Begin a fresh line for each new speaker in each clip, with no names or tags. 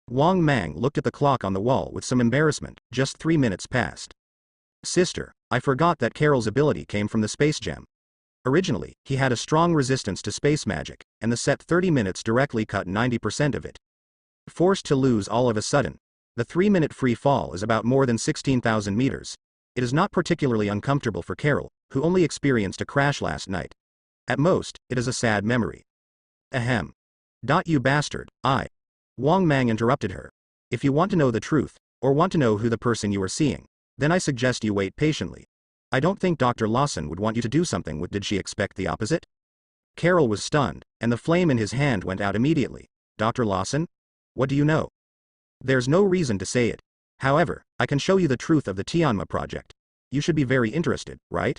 Wang Mang looked at the clock on the wall with some embarrassment. Just 3 minutes passed. Sister, I forgot that Carol's ability came from the space gem. Originally, he had a strong resistance to space magic, and the set 30 minutes directly cut 90% of it. Forced to lose all of a sudden, the 3-minute free fall is about more than 16,000 meters. It is not particularly uncomfortable for Carol, who only experienced a crash last night. At most, it is a sad memory. Ahem. You bastard, Wang Mang interrupted her. If you want to know the truth, or want to know who the person you are seeing, then I suggest you wait patiently. I don't think Dr. Lawson would want you to do something. What did she expect the opposite? Carol was stunned, and the flame in his hand went out immediately. Dr. Lawson? What do you know? There's no reason to say it. However, I can show you the truth of the Tianma project. You should be very interested, right?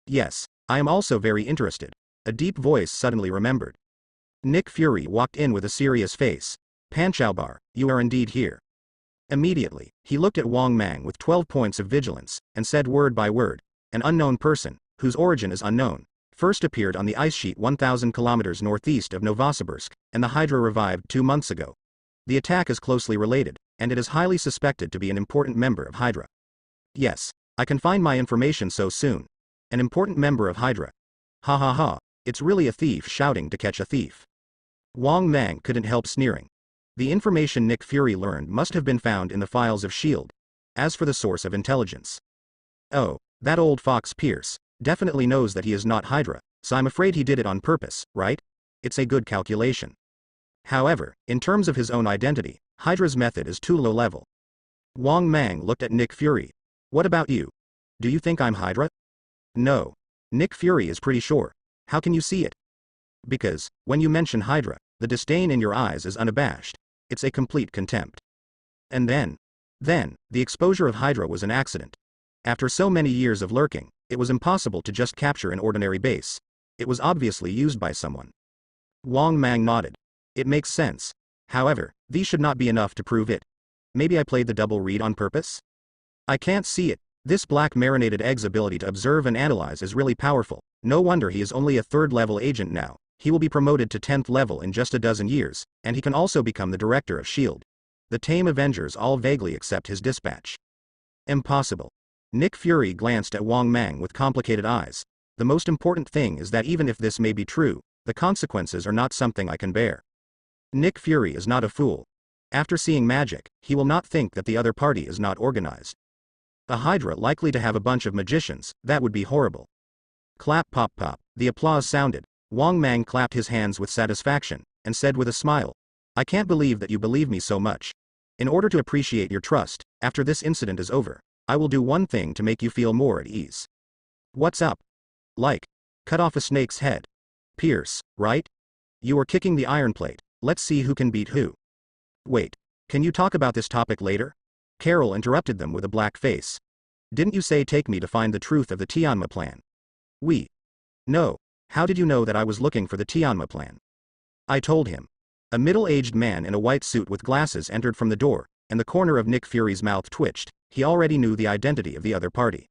Yes, I am also very interested. A deep voice suddenly remembered. Nick Fury walked in with a serious face. Panchaubar, you are indeed here. Immediately, he looked at Wang Mang with 12 points of vigilance, and said word by word, an unknown person, whose origin is unknown, first appeared on the ice sheet 1,000 kilometers northeast of Novosibirsk, and the Hydra revived 2 months ago. The attack is closely related, and it is highly suspected to be an important member of Hydra. Yes, I can find my information so soon. An important member of Hydra. Ha ha ha, it's really a thief shouting to catch a thief. Wang Mang couldn't help sneering. The information Nick Fury learned must have been found in the files of S.H.I.E.L.D. As for the source of intelligence. Oh, that old fox Pierce definitely knows that he is not Hydra, so I'm afraid he did it on purpose, right? It's a good calculation. However, in terms of his own identity, Hydra's method is too low level. Wang Mang looked at Nick Fury. What about you? Do you think I'm Hydra? No. Nick Fury is pretty sure. How can you see it? Because, when you mention Hydra, the disdain in your eyes is unabashed. It's a complete contempt. And then, the exposure of Hydra was an accident. After so many years of lurking, it was impossible to just capture an ordinary base. It was obviously used by someone. Wang Mang nodded. It makes sense. However, these should not be enough to prove it. Maybe I played the double read on purpose? I can't see it. This black marinated egg's ability to observe and analyze is really powerful. No wonder he is only a 3rd level agent now. He will be promoted to 10th level in just a dozen years, and he can also become the director of S.H.I.E.L.D. The tame Avengers all vaguely accept his dispatch. Impossible. Nick Fury glanced at Wang Mang with complicated eyes. The most important thing is that even if this may be true, the consequences are not something I can bear. Nick Fury is not a fool. After seeing magic, he will not think that the other party is not organized. A Hydra likely to have a bunch of magicians, that would be horrible. Clap pop pop, the applause sounded. Wang Mang clapped his hands with satisfaction, and said with a smile, I can't believe that you believe me so much. In order to appreciate your trust, after this incident is over, I will do one thing to make you feel more at ease. What's up? Like, cut off a snake's head. Pierce, right? You are kicking the iron plate, let's see who can beat who. Wait, can you talk about this topic later? Carol interrupted them with a black face. Didn't you say take me to find the truth of the Tianma plan? No. How did you know that I was looking for the Tianma plan? I told him. A middle-aged man in a white suit with glasses entered from the door, and the corner of Nick Fury's mouth twitched. He already knew the identity of the other party.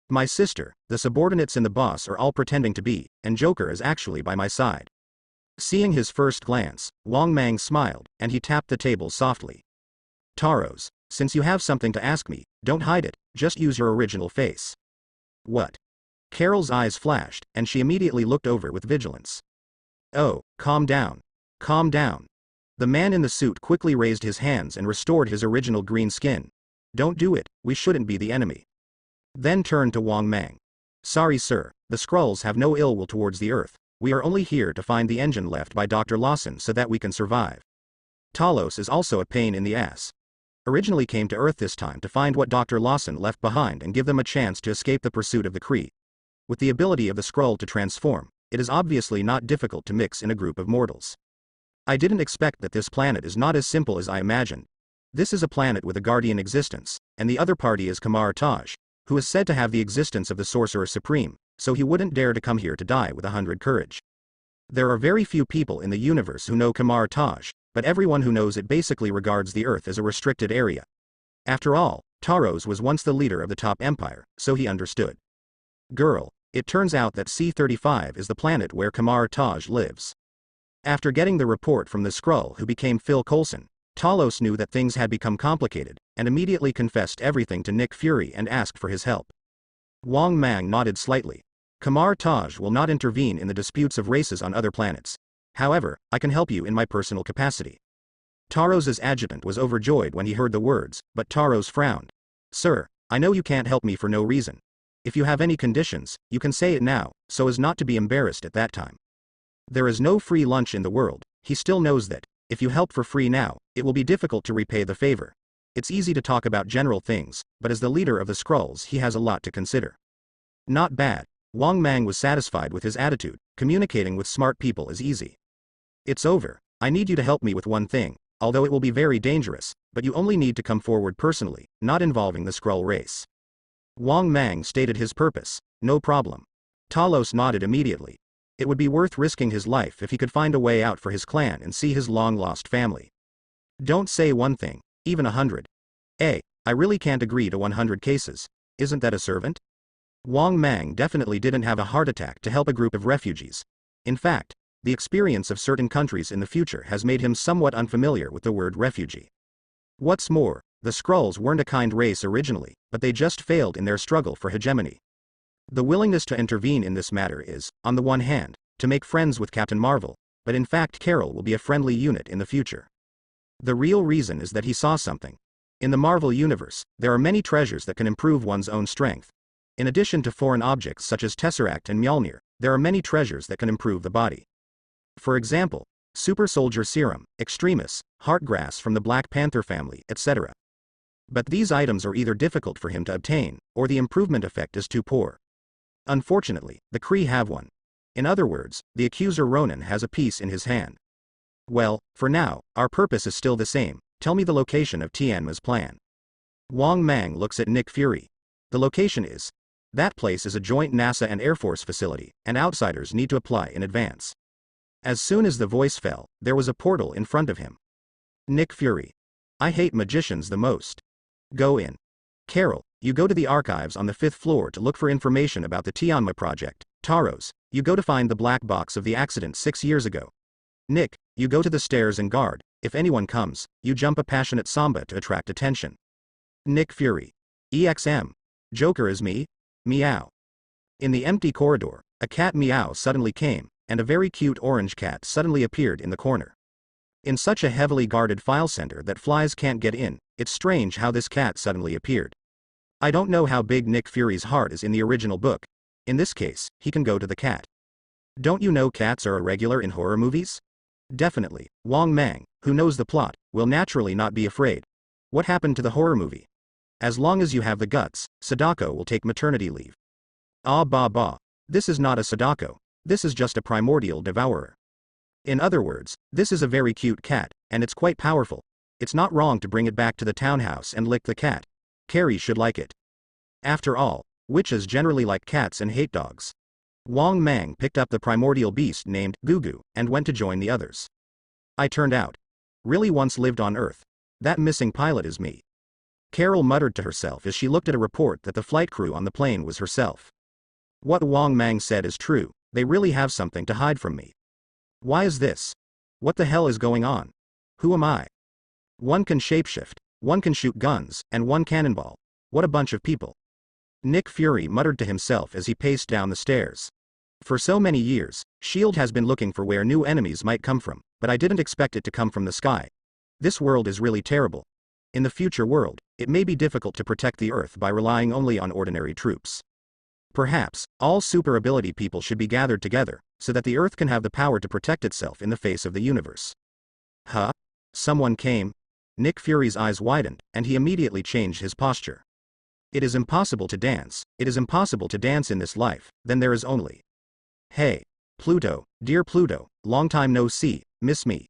My sister, the subordinates and the boss are all pretending to be, and Joker is actually by my side. Seeing his first glance, Wang Mang smiled, and he tapped the table softly. Taros, since you have something to ask me, don't hide it, just use your original face. What? Carol's eyes flashed, and she immediately looked over with vigilance. Oh, calm down. Calm down. The man in the suit quickly raised his hands and restored his original green skin. Don't do it, we shouldn't be the enemy. Then turned to Wang Mang. Sorry sir, the Skrulls have no ill will towards the Earth. We are only here to find the engine left by Dr. Lawson so that we can survive. Talos is also a pain in the ass. Originally came to Earth this time to find what Dr. Lawson left behind and give them a chance to escape the pursuit of the Kree. With the ability of the Skrull to transform, it is obviously not difficult to mix in a group of mortals. I didn't expect that this planet is not as simple as I imagined. This is a planet with a guardian existence, and the other party is Kamar Taj, who is said to have the existence of the Sorcerer Supreme, so he wouldn't dare to come here to die with 100 courage. There are very few people in the universe who know Kamar Taj, but everyone who knows it basically regards the Earth as a restricted area. After all, Taros was once the leader of the top empire, so he understood. Girl, it turns out that C-35 is the planet where Kamar Taj lives. After getting the report from the Skrull who became Phil Coulson, Talos knew that things had become complicated, and immediately confessed everything to Nick Fury and asked for his help. Wang Mang nodded slightly. Kamar Taj will not intervene in the disputes of races on other planets. However, I can help you in my personal capacity. Taros's adjutant was overjoyed when he heard the words, but Taros frowned. Sir, I know you can't help me for no reason. If you have any conditions, you can say it now, so as not to be embarrassed at that time. There is no free lunch in the world. He still knows that, if you help for free now, it will be difficult to repay the favor. It's easy to talk about general things, but as the leader of the Skrulls he has a lot to consider. Not bad. Wang Mang was satisfied with his attitude. Communicating with smart people is easy. It's over. I need you to help me with one thing, although it will be very dangerous, but you only need to come forward personally, not involving the Skrull race. Wang Mang stated his purpose. No problem. Talos nodded immediately. It would be worth risking his life if he could find a way out for his clan and see his long-lost family. Don't say one thing, even 100. I really can't agree to 100 cases. Isn't that a servant? Wang Mang definitely didn't have a heart attack to help a group of refugees. In fact, the experience of certain countries in the future has made him somewhat unfamiliar with the word refugee. What's more, the Skrulls weren't a kind race originally, but they just failed in their struggle for hegemony. The willingness to intervene in this matter is, on the one hand, to make friends with Captain Marvel, but in fact Carol will be a friendly unit in the future. The real reason is that he saw something. In the Marvel universe, there are many treasures that can improve one's own strength. In addition to foreign objects such as Tesseract and Mjolnir, there are many treasures that can improve the body. For example, Super Soldier Serum, Extremis, Heartgrass from the Black Panther family, etc. But these items are either difficult for him to obtain, or the improvement effect is too poor. Unfortunately, the Kree have one. In other words, the accuser Ronan has a piece in his hand. Well, for now, our purpose is still the same. Tell me the location of Tianma's plan. Wang Mang looks at Nick Fury. The location is. That place is a joint NASA and Air Force facility, and outsiders need to apply in advance. As soon as the voice fell, there was a portal in front of him. Nick Fury. I hate magicians the most. Go in. Carol, you go to the archives on the 5th floor to look for information about the Tianma project. Taros, you go to find the black box of the accident 6 years ago. Nick, you go to the stairs and guard. If anyone comes, you jump a passionate samba to attract attention. Nick Fury. EXM. Joker is me? Meow. In the empty corridor, a cat meow suddenly came, and a very cute orange cat suddenly appeared in the corner. In such a heavily guarded file center that flies can't get in, it's strange how this cat suddenly appeared. I don't know how big Nick Fury's heart is in the original book. In this case, he can go to the cat. Don't you know cats are a regular in horror movies? Definitely, Wang Mang, who knows the plot, will naturally not be afraid. What happened to the horror movie? As long as you have the guts, Sadako will take maternity leave. Ah bah bah. This is not a Sadako. This is just a primordial devourer. In other words, this is a very cute cat, and it's quite powerful. It's not wrong to bring it back to the townhouse and lick the cat. Carrie should like it. After all, witches generally like cats and hate dogs. Wang Mang picked up the primordial beast named Gugu, and went to join the others. I turned out. Really once lived on Earth. That missing pilot is me. Carol muttered to herself as she looked at a report that the flight crew on the plane was herself. What Wang Mang said is true, they really have something to hide from me. Why is this? What the hell is going on? Who am I? One can shapeshift, one can shoot guns, and one cannonball. What a bunch of people. Nick Fury muttered to himself as he paced down the stairs. For so many years, S.H.I.E.L.D. has been looking for where new enemies might come from, but I didn't expect it to come from the sky. This world is really terrible. In the future world, it may be difficult to protect the Earth by relying only on ordinary troops. Perhaps, all super ability people should be gathered together, so that the Earth can have the power to protect itself in the face of the universe. Huh? Someone came? Nick Fury's eyes widened, and he immediately changed his posture. It is impossible to dance. It is impossible to dance in this life. Then there is only. Hey. Pluto, dear Pluto, long time no see, miss me.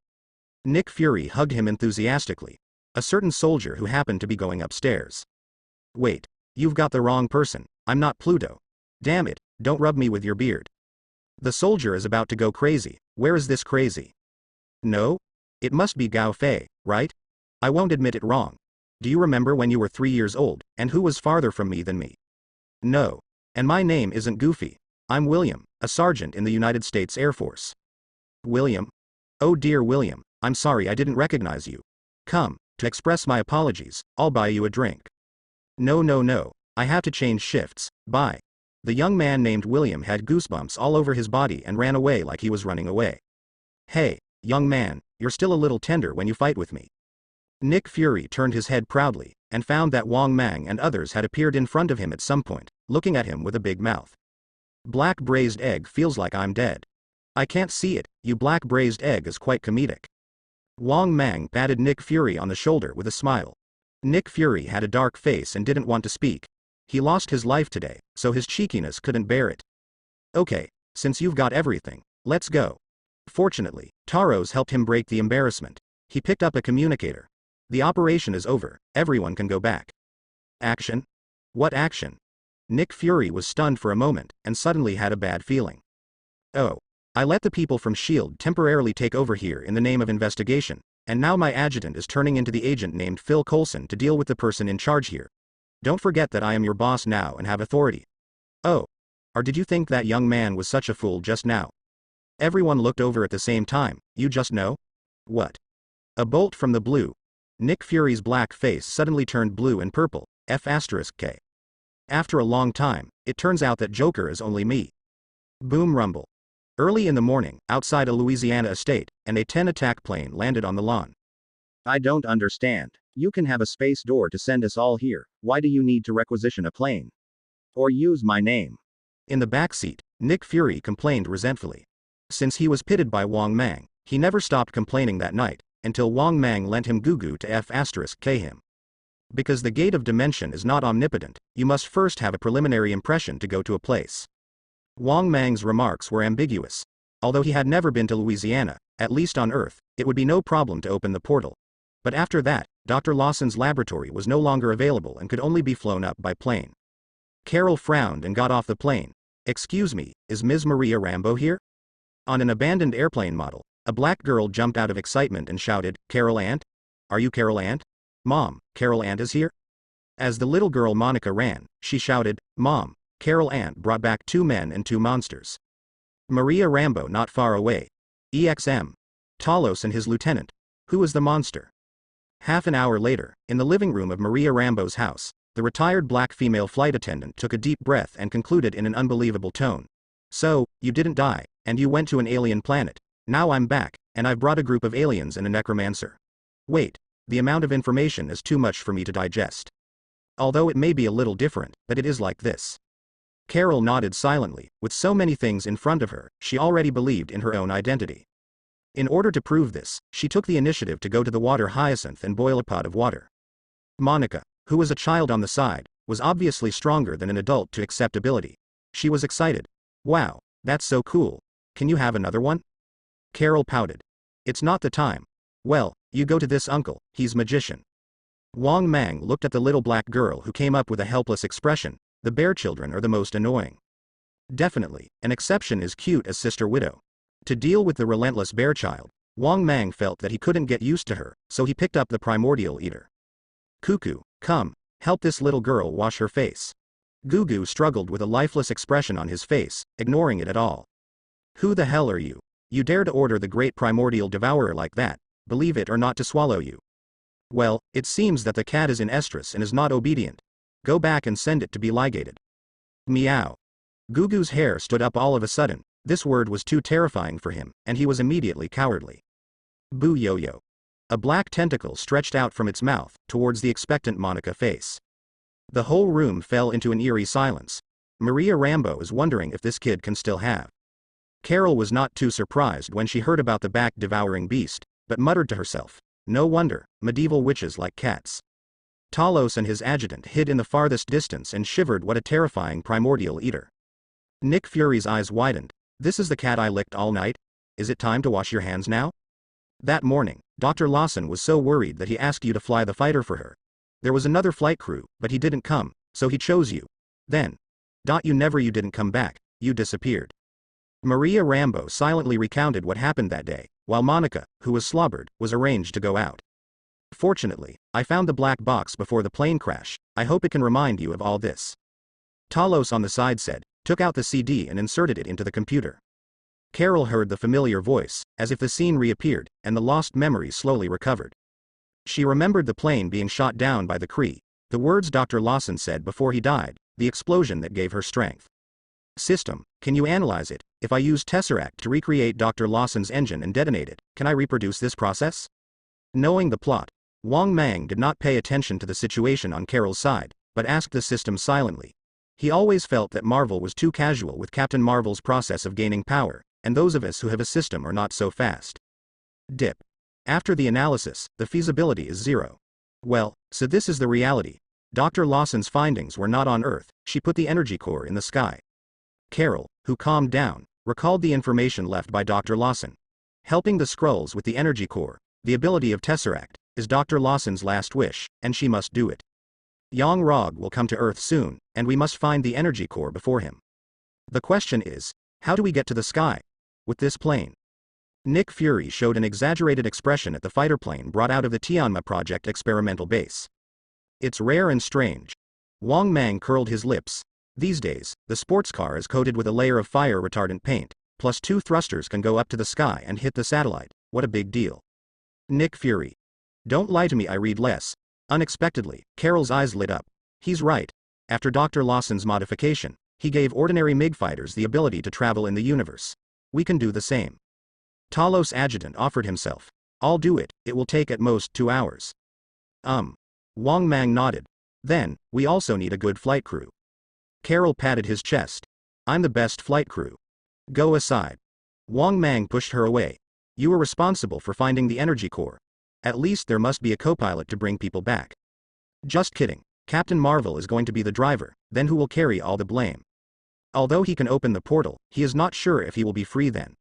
Nick Fury hugged him enthusiastically. A certain soldier who happened to be going upstairs. Wait. You've got the wrong person. I'm not Pluto. Damn it, don't rub me with your beard. The soldier is about to go crazy. Where is this crazy? No? It must be Gao Fei, right? I won't admit it wrong. Do you remember when you were 3 years old, and who was farther from me than me? No. And my name isn't Goofy. I'm William, a sergeant in the United States Air Force. William? Oh dear William, I'm sorry I didn't recognize you. Come, to express my apologies, I'll buy you a drink. No, no, no, I have to change shifts, bye. The young man named William had goosebumps all over his body and ran away like he was running away. Hey, young man, you're still a little tender when you fight with me. Nick Fury turned his head proudly, and found that Wang Mang and others had appeared in front of him at some point, looking at him with a big mouth. Black braised egg feels like I'm dead. I can't see it, you black braised egg is quite comedic. Wang Mang patted Nick Fury on the shoulder with a smile. Nick Fury had a dark face and didn't want to speak. He lost his life today, so his cheekiness couldn't bear it. Okay, since you've got everything, let's go. Fortunately, Taros helped him break the embarrassment. He picked up a communicator. The operation is over, everyone can go back. Action? What action? Nick Fury was stunned for a moment, and suddenly had a bad feeling. Oh. I let the people from S.H.I.E.L.D. temporarily take over here in the name of investigation, and now my adjutant is turning into the agent named Phil Coulson to deal with the person in charge here. Don't forget that I am your boss now and have authority. Oh. Or did you think that young man was such a fool just now? Everyone looked over at the same time, you just know? What? A bolt from the blue. Nick Fury's black face suddenly turned blue and purple, F*K. After a long time, it turns out that Joker is only me. Boom rumble. Early in the morning, outside a Louisiana estate, an A-10 attack plane landed on the lawn. I don't understand. You can have a space door to send us all here, why do you need to requisition a plane? Or use my name? In the backseat, Nick Fury complained resentfully. Since he was pitted by Wang Mang, he never stopped complaining that night, until Wang Mang lent him Gugu to F*K him. Because the gate of dimension is not omnipotent, you must first have a preliminary impression to go to a place. Wang Mang's remarks were ambiguous. Although he had never been to Louisiana, at least on Earth, it would be no problem to open the portal. But after that, Dr. Lawson's laboratory was no longer available and could only be flown up by plane. Carol frowned and got off the plane. Excuse me, is Ms. Maria Rambo here? On an abandoned airplane model, a black girl jumped out of excitement and shouted, Carol Ant? Are you Carol Ant? Mom, Carol Ant is here? As the little girl Monica ran, she shouted, Mom, Carol Ant brought back 2 men and 2 monsters. Maria Rambo not far away. EXM. Talos and his lieutenant. Who was the monster? Half an hour later, in the living room of Maria Rambo's house, the retired black female flight attendant took a deep breath and concluded in an unbelievable tone. So, you didn't die, and you went to an alien planet. Now I'm back, and I've brought a group of aliens and a necromancer. Wait, the amount of information is too much for me to digest. Although it may be a little different, but it is like this. Carol nodded silently. With so many things in front of her, she already believed in her own identity. In order to prove this, she took the initiative to go to the water hyacinth and boil a pot of water. Monica, who was a child on the side, was obviously stronger than an adult to acceptability. She was excited. Wow, that's so cool. Can you have another one? Carol pouted. It's not the time. Well, you go to this uncle, he's magician. Wang Mang looked at the little black girl who came up with a helpless expression. The bear children are the most annoying. Definitely, an exception is cute as Sister Widow. To deal with the relentless bear child, Wang Mang felt that he couldn't get used to her, so he picked up the primordial eater. Cuckoo, come, help this little girl wash her face. Gugu struggled with a lifeless expression on his face, ignoring it at all. Who the hell are you? You dare to order the great primordial devourer like that, believe it or not to swallow you. Well, it seems that the cat is in estrus and is not obedient. Go back and send it to be ligated. Meow. Gugu's hair stood up all of a sudden. This word was too terrifying for him, and he was immediately cowardly. Boo yo-yo. A black tentacle stretched out from its mouth, towards the expectant Monica face. The whole room fell into an eerie silence. Maria Rambo is wondering if this kid can still have. Carol was not too surprised when she heard about the back-devouring beast, but muttered to herself, no wonder, medieval witches like cats. Talos and his adjutant hid in the farthest distance and shivered. What a terrifying primordial eater. Nick Fury's eyes widened. This is the cat I licked all night? Is it time to wash your hands now? That morning, Dr. Lawson was so worried that he asked you to fly the fighter for her. There was another flight crew, but he didn't come, so he chose you. Then. You didn't come back, you disappeared. Maria Rambo silently recounted what happened that day, while Monica, who was slobbered, was arranged to go out. Fortunately, I found the black box before the plane crash. I hope it can remind you of all this. Talos on the side said, took out the CD and inserted it into the computer. Carol heard the familiar voice, as if the scene reappeared, and the lost memory slowly recovered. She remembered the plane being shot down by the Kree, the words Dr. Lawson said before he died, the explosion that gave her strength. System, can you analyze it? If I use Tesseract to recreate Dr. Lawson's engine and detonate it, can I reproduce this process? Knowing the plot, Wang Mang did not pay attention to the situation on Carol's side, but asked the system silently. He always felt that Marvel was too casual with Captain Marvel's process of gaining power, and those of us who have a system are not so fast. Dip. After the analysis, the feasibility is 0. Well, so this is the reality. Dr. Lawson's findings were not on Earth, she put the energy core in the sky. Carol, who calmed down, recalled the information left by Dr. Lawson. Helping the Skrulls with the energy core, the ability of Tesseract, is Dr. Lawson's last wish, and she must do it. Yang Rog will come to Earth soon, and we must find the energy core before him. The question is, how do we get to the sky? With this plane. Nick Fury showed an exaggerated expression at the fighter plane brought out of the Tianma Project experimental base. It's rare and strange. Wang Mang curled his lips. These days, the sports car is coated with a layer of fire-retardant paint, plus 2 thrusters can go up to the sky and hit the satellite. What a big deal. Nick Fury. Don't lie to me, I read less. Unexpectedly, Carol's eyes lit up. He's right. After Dr. Lawson's modification, he gave ordinary MiG fighters the ability to travel in the universe. We can do the same. Talos Adjutant offered himself. I'll do it, it will take at most 2 hours. Wang Mang nodded. Then, we also need a good flight crew. Carol patted his chest. I'm the best flight crew. Go aside. Wang Mang pushed her away. You were responsible for finding the energy core. At least there must be a co-pilot to bring people back. Just kidding. Captain Marvel is going to be the driver, then who will carry all the blame? Although he can open the portal, he is not sure if he will be free then.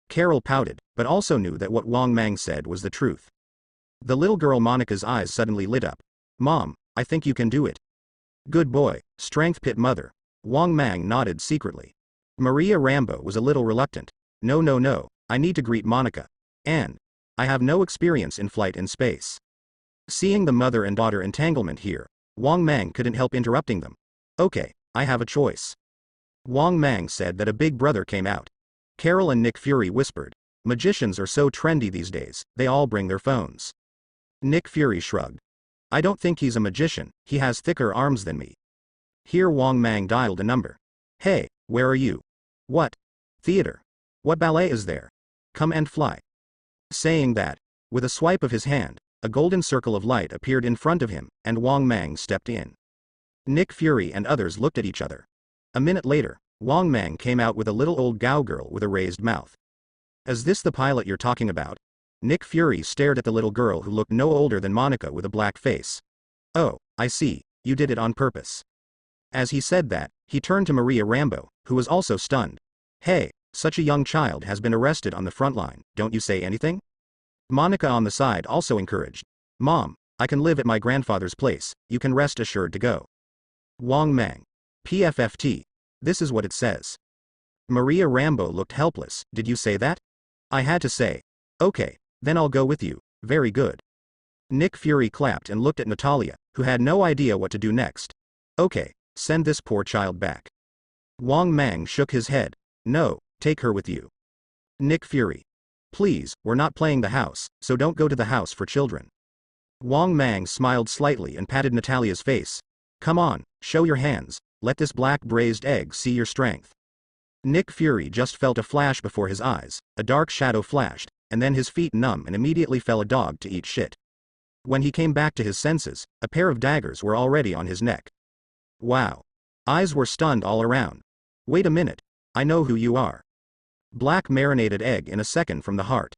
Carol pouted, but also knew that what Wang Mang said was the truth. The little girl Monica's eyes suddenly lit up. Mom, I think you can do it. Good boy, strength pit mother. Wang Mang nodded secretly. Maria Rambo was a little reluctant. No, I need to greet Monica. And I have no experience in flight in space. Seeing the mother and daughter entanglement here, Wang Mang couldn't help interrupting them. Okay, I have a choice. Wang Mang said that a big brother came out. Carol and Nick Fury whispered. Magicians are so trendy these days, they all bring their phones. Nick Fury shrugged. I don't think he's a magician, he has thicker arms than me. Here Wang Mang dialed a number. Hey, where are you? What? Theater. What ballet is there? Come and fly. Saying that, with a swipe of his hand, a golden circle of light appeared in front of him, and Wang Mang stepped in. Nick Fury and others looked at each other. A minute later, Wang Mang came out with a little old Gao girl with a raised mouth. Is this the pilot you're talking about? Nick Fury stared at the little girl who looked no older than Monica with a black face. Oh, I see, you did it on purpose. As he said that, he turned to Maria Rambo, who was also stunned. Hey, such a young child has been arrested on the front line, don't you say anything? Monica on the side also encouraged. Mom, I can live at my grandfather's place, you can rest assured to go. Wang Mang. PFFT. This is what it says. Maria Rambo looked helpless. Did you say that? I had to say. Okay, then I'll go with you. Very good. Nick Fury clapped and looked at Natalia, who had no idea what to do next. Okay, send this poor child back. Wang Mang shook his head. No, take her with you. Nick Fury. Please, we're not playing the house, so don't go to the house for children. Wang Mang smiled slightly and patted Natalia's face. Come on, show your hands, let this black braised egg see your strength. Nick Fury just felt a flash before his eyes, a dark shadow flashed, and then his feet numb and immediately fell a dog to eat shit. When he came back to his senses, a pair of daggers were already on his neck. Wow. Eyes were stunned all around. Wait a minute, I know who you are. Black marinated egg in a second from the heart.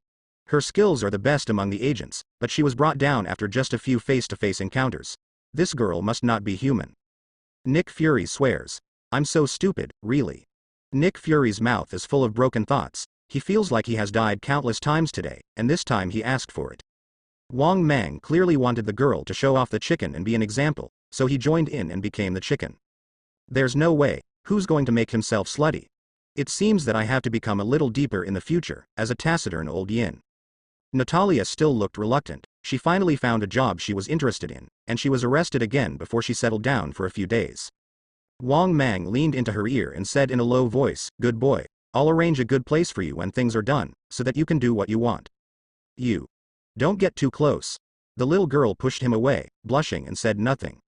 Her skills are the best among the agents, but she was brought down after just a few face-to-face encounters. This girl must not be human. Nick Fury swears. I'm so stupid, really. Nick Fury's mouth is full of broken thoughts. He feels like he has died countless times today, and this time he asked for it. Wang Mang clearly wanted the girl to show off the chicken and be an example, so he joined in and became the chicken. There's no way, who's going to make himself slutty? It seems that I have to become a little deeper in the future, as a taciturn old yin. Natalia still looked reluctant. She finally found a job she was interested in, and she was arrested again before she settled down for a few days. Wang Mang leaned into her ear and said in a low voice, Good boy, I'll arrange a good place for you when things are done, so that you can do what you want. You. Don't get too close. The little girl pushed him away, blushing, and said nothing.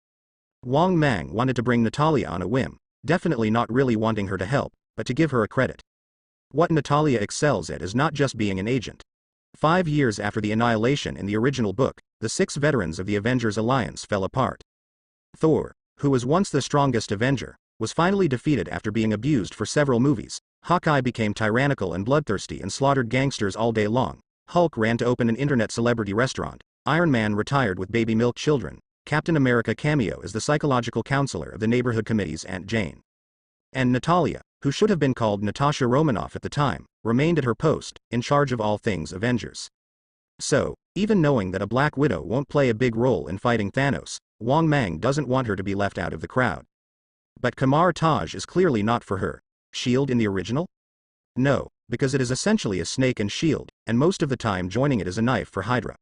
Wang Mang wanted to bring Natalia on a whim, definitely not really wanting her to help, but to give her a credit. What Natalia excels at is not just being an agent. 5 years after the annihilation in the original book, the 6 veterans of the Avengers Alliance fell apart. Thor, who was once the strongest Avenger, was finally defeated after being abused for several movies. Hawkeye became tyrannical and bloodthirsty and slaughtered gangsters all day long. Hulk ran to open an internet celebrity restaurant. Iron Man retired with baby milk children. Captain America cameo as the psychological counselor of the neighborhood committee's Aunt Jane. And Natalia, who should have been called Natasha Romanoff at the time, remained at her post, in charge of all things Avengers. So, even knowing that a Black Widow won't play a big role in fighting Thanos, Wang Mang doesn't want her to be left out of the crowd. But Kamar Taj is clearly not for her. SHIELD in the original? No, because it is essentially a snake and shield, and most of the time joining it is a knife for Hydra.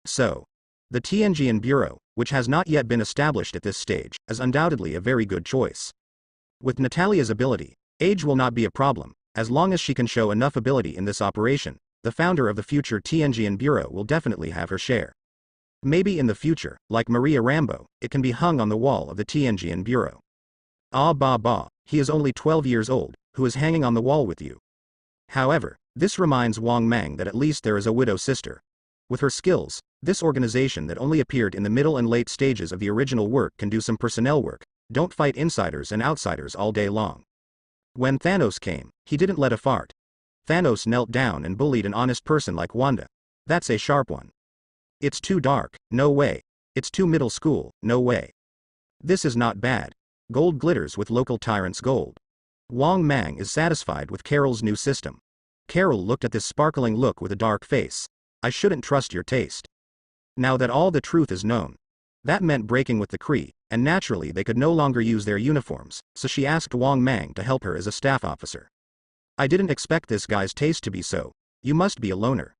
So, the Tianjin Bureau, which has not yet been established at this stage, is undoubtedly a very good choice. With Natalia's ability, age will not be a problem, as long as she can show enough ability in this operation. The founder of the future Tianjin Bureau will definitely have her share. Maybe in the future, like Maria Rambo, it can be hung on the wall of the Tianjin Bureau. Ah bah bah, he is only 12 years old, who is hanging on the wall with you. However, this reminds Wang Mang that at least there is a widow sister. With her skills, this organization that only appeared in the middle and late stages of the original work can do some personnel work. Don't fight insiders and outsiders all day long. When Thanos came, he didn't let a fart. Thanos knelt down and bullied an honest person like Wanda. That's a sharp one. It's too dark, no way. It's too middle school, no way. This is not bad. Gold glitters with local tyrants' gold. Wang Mang is satisfied with Carol's new system. Carol looked at this sparkling look with a dark face. I shouldn't trust your taste. Now that all the truth is known. That meant breaking with the Kree, and naturally they could no longer use their uniforms, so she asked Wang Mang to help her as a staff officer. I didn't expect this guy's taste to be so. You must be a loner.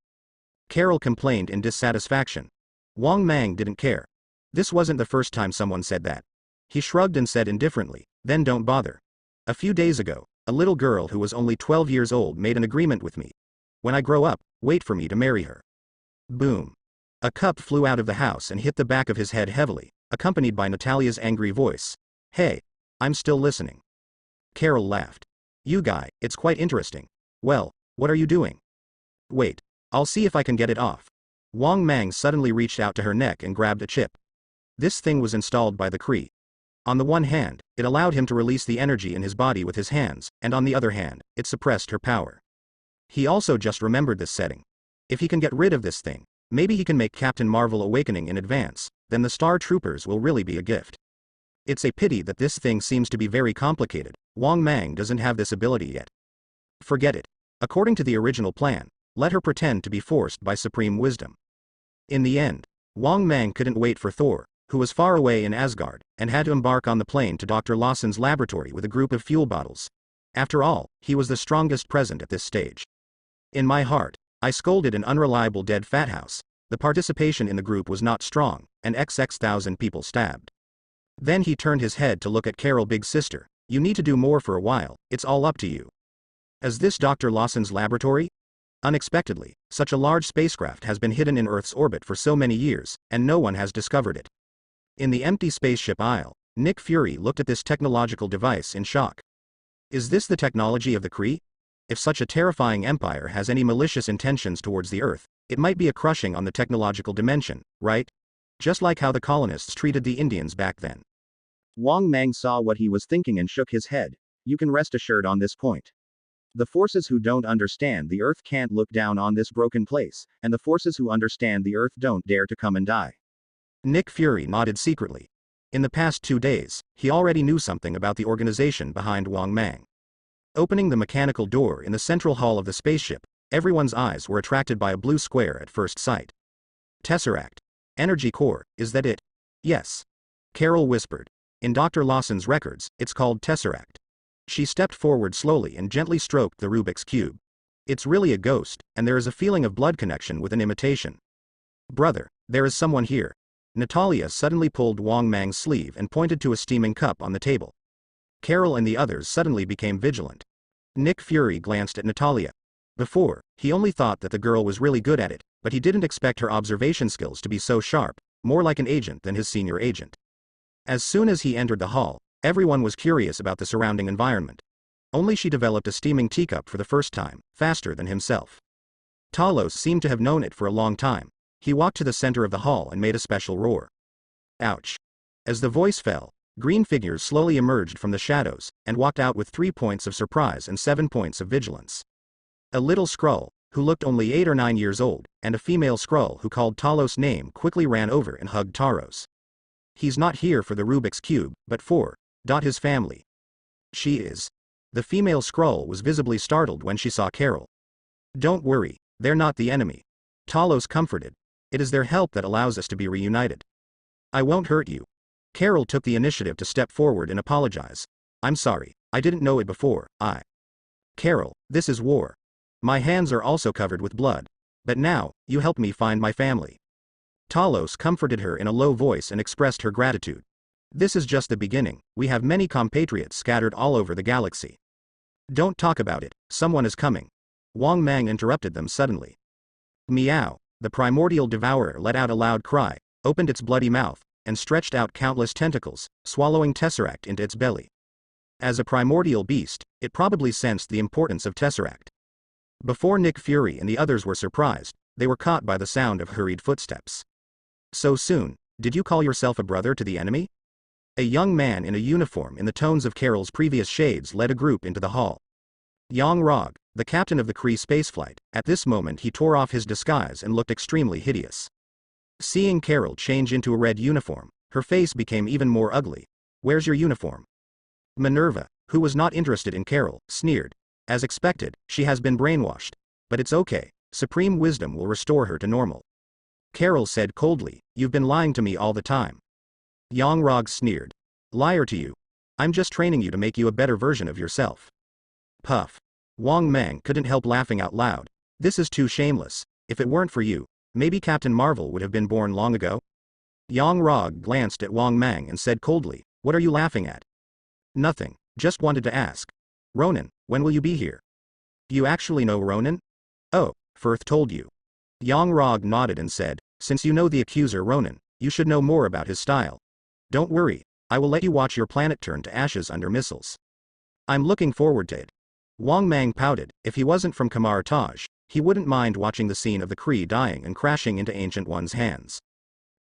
Carol complained in dissatisfaction. Wang Mang didn't care. This wasn't the first time someone said that. He shrugged and said indifferently, then don't bother. A few days ago, a little girl who was only 12 years old made an agreement with me. When I grow up, wait for me to marry her. Boom. A cup flew out of the house and hit the back of his head heavily, accompanied by Natalia's angry voice. Hey, I'm still listening. Carol laughed. You guy, it's quite interesting. Well, what are you doing? Wait, I'll see if I can get it off. Wang Mang suddenly reached out to her neck and grabbed a chip. This thing was installed by the Kree. On the one hand, it allowed him to release the energy in his body with his hands, and on the other hand, it suppressed her power. He also just remembered this setting. If he can get rid of this thing, maybe he can make Captain Marvel awakening in advance, then the Star Troopers will really be a gift. It's a pity that this thing seems to be very complicated. Wang Mang doesn't have this ability yet. Forget it. According to the original plan, let her pretend to be forced by supreme wisdom. In the end, Wang Mang couldn't wait for Thor, who was far away in Asgard, and had to embark on the plane to Dr. Lawson's laboratory with a group of fuel bottles. After all, he was the strongest present at this stage. In my heart, I scolded an unreliable dead fat house. The participation in the group was not strong, and XX,000 people stabbed. Then he turned his head to look at Carol, big sister. You need to do more for a while, it's all up to you. Is this Dr. Lawson's laboratory? Unexpectedly, such a large spacecraft has been hidden in Earth's orbit for so many years, and no one has discovered it. In the empty spaceship aisle, Nick Fury looked at this technological device in shock. Is this the technology of the Kree? If such a terrifying empire has any malicious intentions towards the Earth, it might be a crushing on the technological dimension, right? Just like how the colonists treated the Indians back then. Wang Mang saw what he was thinking and shook his head. You can rest assured on this point. The forces who don't understand the Earth can't look down on this broken place, and the forces who understand the Earth don't dare to come and die. Nick Fury nodded secretly. In the past 2 days, he already knew something about the organization behind Wang Mang. Opening the mechanical door in the central hall of the spaceship, everyone's eyes were attracted by a blue square at first sight. Tesseract. Energy core, is that it? Yes. Carol whispered. In Dr. Lawson's records, it's called Tesseract. She stepped forward slowly and gently stroked the Rubik's Cube. It's really a ghost, and there is a feeling of blood connection with an imitation. Brother, there is someone here. Natalia suddenly pulled Wang Mang's sleeve and pointed to a steaming cup on the table. Carol and the others suddenly became vigilant. Nick Fury glanced at Natalia. Before, he only thought that the girl was really good at it, but he didn't expect her observation skills to be so sharp, more like an agent than his senior agent. As soon as he entered the hall, everyone was curious about the surrounding environment. Only she developed a steaming teacup for the first time, faster than himself. Talos seemed to have known it for a long time. He walked to the center of the hall and made a special roar. Ouch. As the voice fell, green figures slowly emerged from the shadows, and walked out with 3 points of surprise and 7 points of vigilance. A little Skrull, who looked only 8 or 9 years old, and a female Skrull who called Talos' name quickly ran over and hugged Taros. He's not here for the Rubik's Cube, but for his family. She is. The female Skrull was visibly startled when she saw Carol. Don't worry, they're not the enemy. Talos comforted. It is their help that allows us to be reunited. I won't hurt you. Carol took the initiative to step forward and apologize. I'm sorry, I didn't know it before. Carol, this is war. My hands are also covered with blood. But now, you helped me find my family. Talos comforted her in a low voice and expressed her gratitude. This is just the beginning, we have many compatriots scattered all over the galaxy. Don't talk about it, someone is coming. Wang Mang interrupted them suddenly. Meow, the primordial devourer let out a loud cry, opened its bloody mouth, and stretched out countless tentacles, swallowing Tesseract into its belly. As a primordial beast, it probably sensed the importance of Tesseract. Before Nick Fury and the others were surprised, they were caught by the sound of hurried footsteps. So soon, did you call yourself a brother to the enemy? A young man in a uniform in the tones of Carol's previous shades led a group into the hall. Yang Rog, the captain of the Kree spaceflight, at this moment he tore off his disguise and looked extremely hideous. Seeing Carol change into a red uniform, her face became even more ugly. Where's your uniform? Minerva, who was not interested in Carol, sneered. As expected, she has been brainwashed. But it's okay, supreme wisdom will restore her to normal. Carol said coldly, you've been lying to me all the time. Yang Rog sneered. Liar to you. I'm just training you to make you a better version of yourself. Puff. Wang Mang couldn't help laughing out loud. This is too shameless. If it weren't for you, maybe Captain Marvel would have been born long ago. Yang Rog glanced at Wang Mang and said coldly, what are you laughing at? Nothing, just wanted to ask. Ronan, when will you be here? You actually know Ronan? Oh, Firth told you. Yang Rog nodded and said, since you know the accuser Ronan, you should know more about his style. Don't worry, I will let you watch your planet turn to ashes under missiles. I'm looking forward to it. Wang Mang pouted. If he wasn't from Kamar Taj, he wouldn't mind watching the scene of the Kree dying and crashing into Ancient One's hands.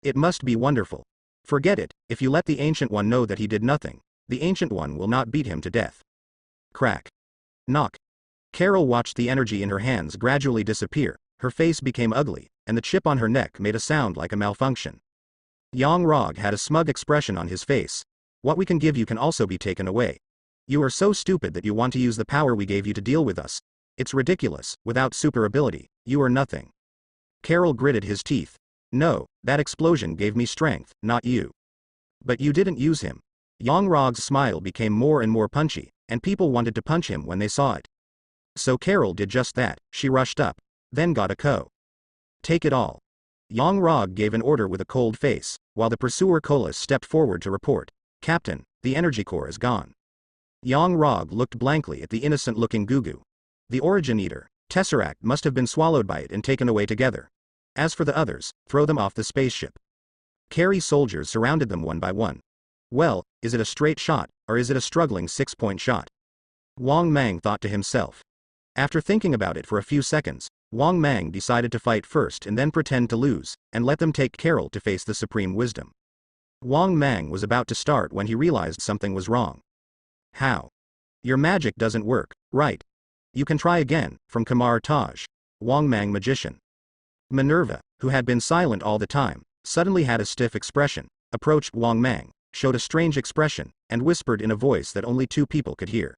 It must be wonderful. Forget it, if you let the Ancient One know that he did nothing, the Ancient One will not beat him to death. Crack. Knock. Carol watched the energy in her hands gradually disappear, her face became ugly, and the chip on her neck made a sound like a malfunction. Yang Rog had a smug expression on his face. What we can give you can also be taken away. You are so stupid that you want to use the power we gave you to deal with us. It's ridiculous, without super ability, you are nothing. Carol gritted his teeth. No, that explosion gave me strength, not you. But you didn't use him. Yang Rog's smile became more and more punchy, and people wanted to punch him when they saw it. So Carol did just that, she rushed up, then got a co. Take it all. Yang Rog gave an order with a cold face, while the pursuer Colas stepped forward to report. Captain, the energy core is gone. Yang Rog looked blankly at the innocent-looking Gugu. The Origin Eater, Tesseract must have been swallowed by it and taken away together. As for the others, throw them off the spaceship. Carry soldiers surrounded them one by one. Well, is it a straight shot, or is it a struggling 6-point shot? Wang Mang thought to himself. After thinking about it for a few seconds, Wang Mang decided to fight first and then pretend to lose, and let them take Carol to face the Supreme Wisdom. Wang Mang was about to start when he realized something was wrong. How? Your magic doesn't work, right? You can try again, from Kamar Taj. Wang Mang Magician. Minerva, who had been silent all the time, suddenly had a stiff expression, approached Wang Mang, showed a strange expression, and whispered in a voice that only 2 people could hear.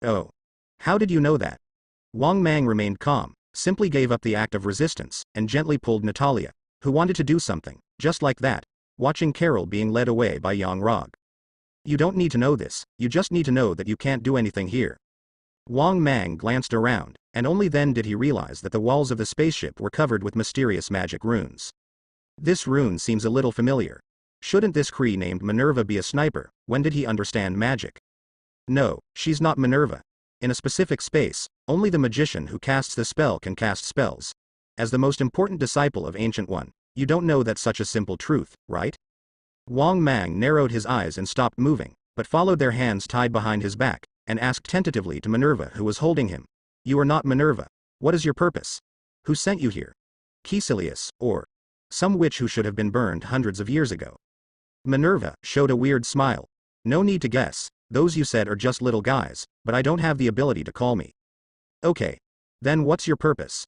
Oh. How did you know that? Wang Mang remained calm, simply gave up the act of resistance, and gently pulled Natalia, who wanted to do something, just like that, watching Carol being led away by Yang Rog. You don't need to know this, you just need to know that you can't do anything here. Wang Mang glanced around, and only then did he realize that the walls of the spaceship were covered with mysterious magic runes. This rune seems a little familiar. Shouldn't this Kree named Minerva be a sniper? When did he understand magic? No, she's not Minerva. In a specific space, only the magician who casts the spell can cast spells. as the most important disciple of Ancient One, you don't know that such a simple truth, right? Wang Mang narrowed his eyes and stopped moving, but followed their hands tied behind his back, and asked tentatively to Minerva who was holding him. You are not Minerva. What is your purpose? Who sent you here? Caecilius, or some witch who should have been burned hundreds of years ago? Minerva showed a weird smile. No need to guess, those you said are just little guys, but I don't have the ability to call me. Okay. Then what's your purpose?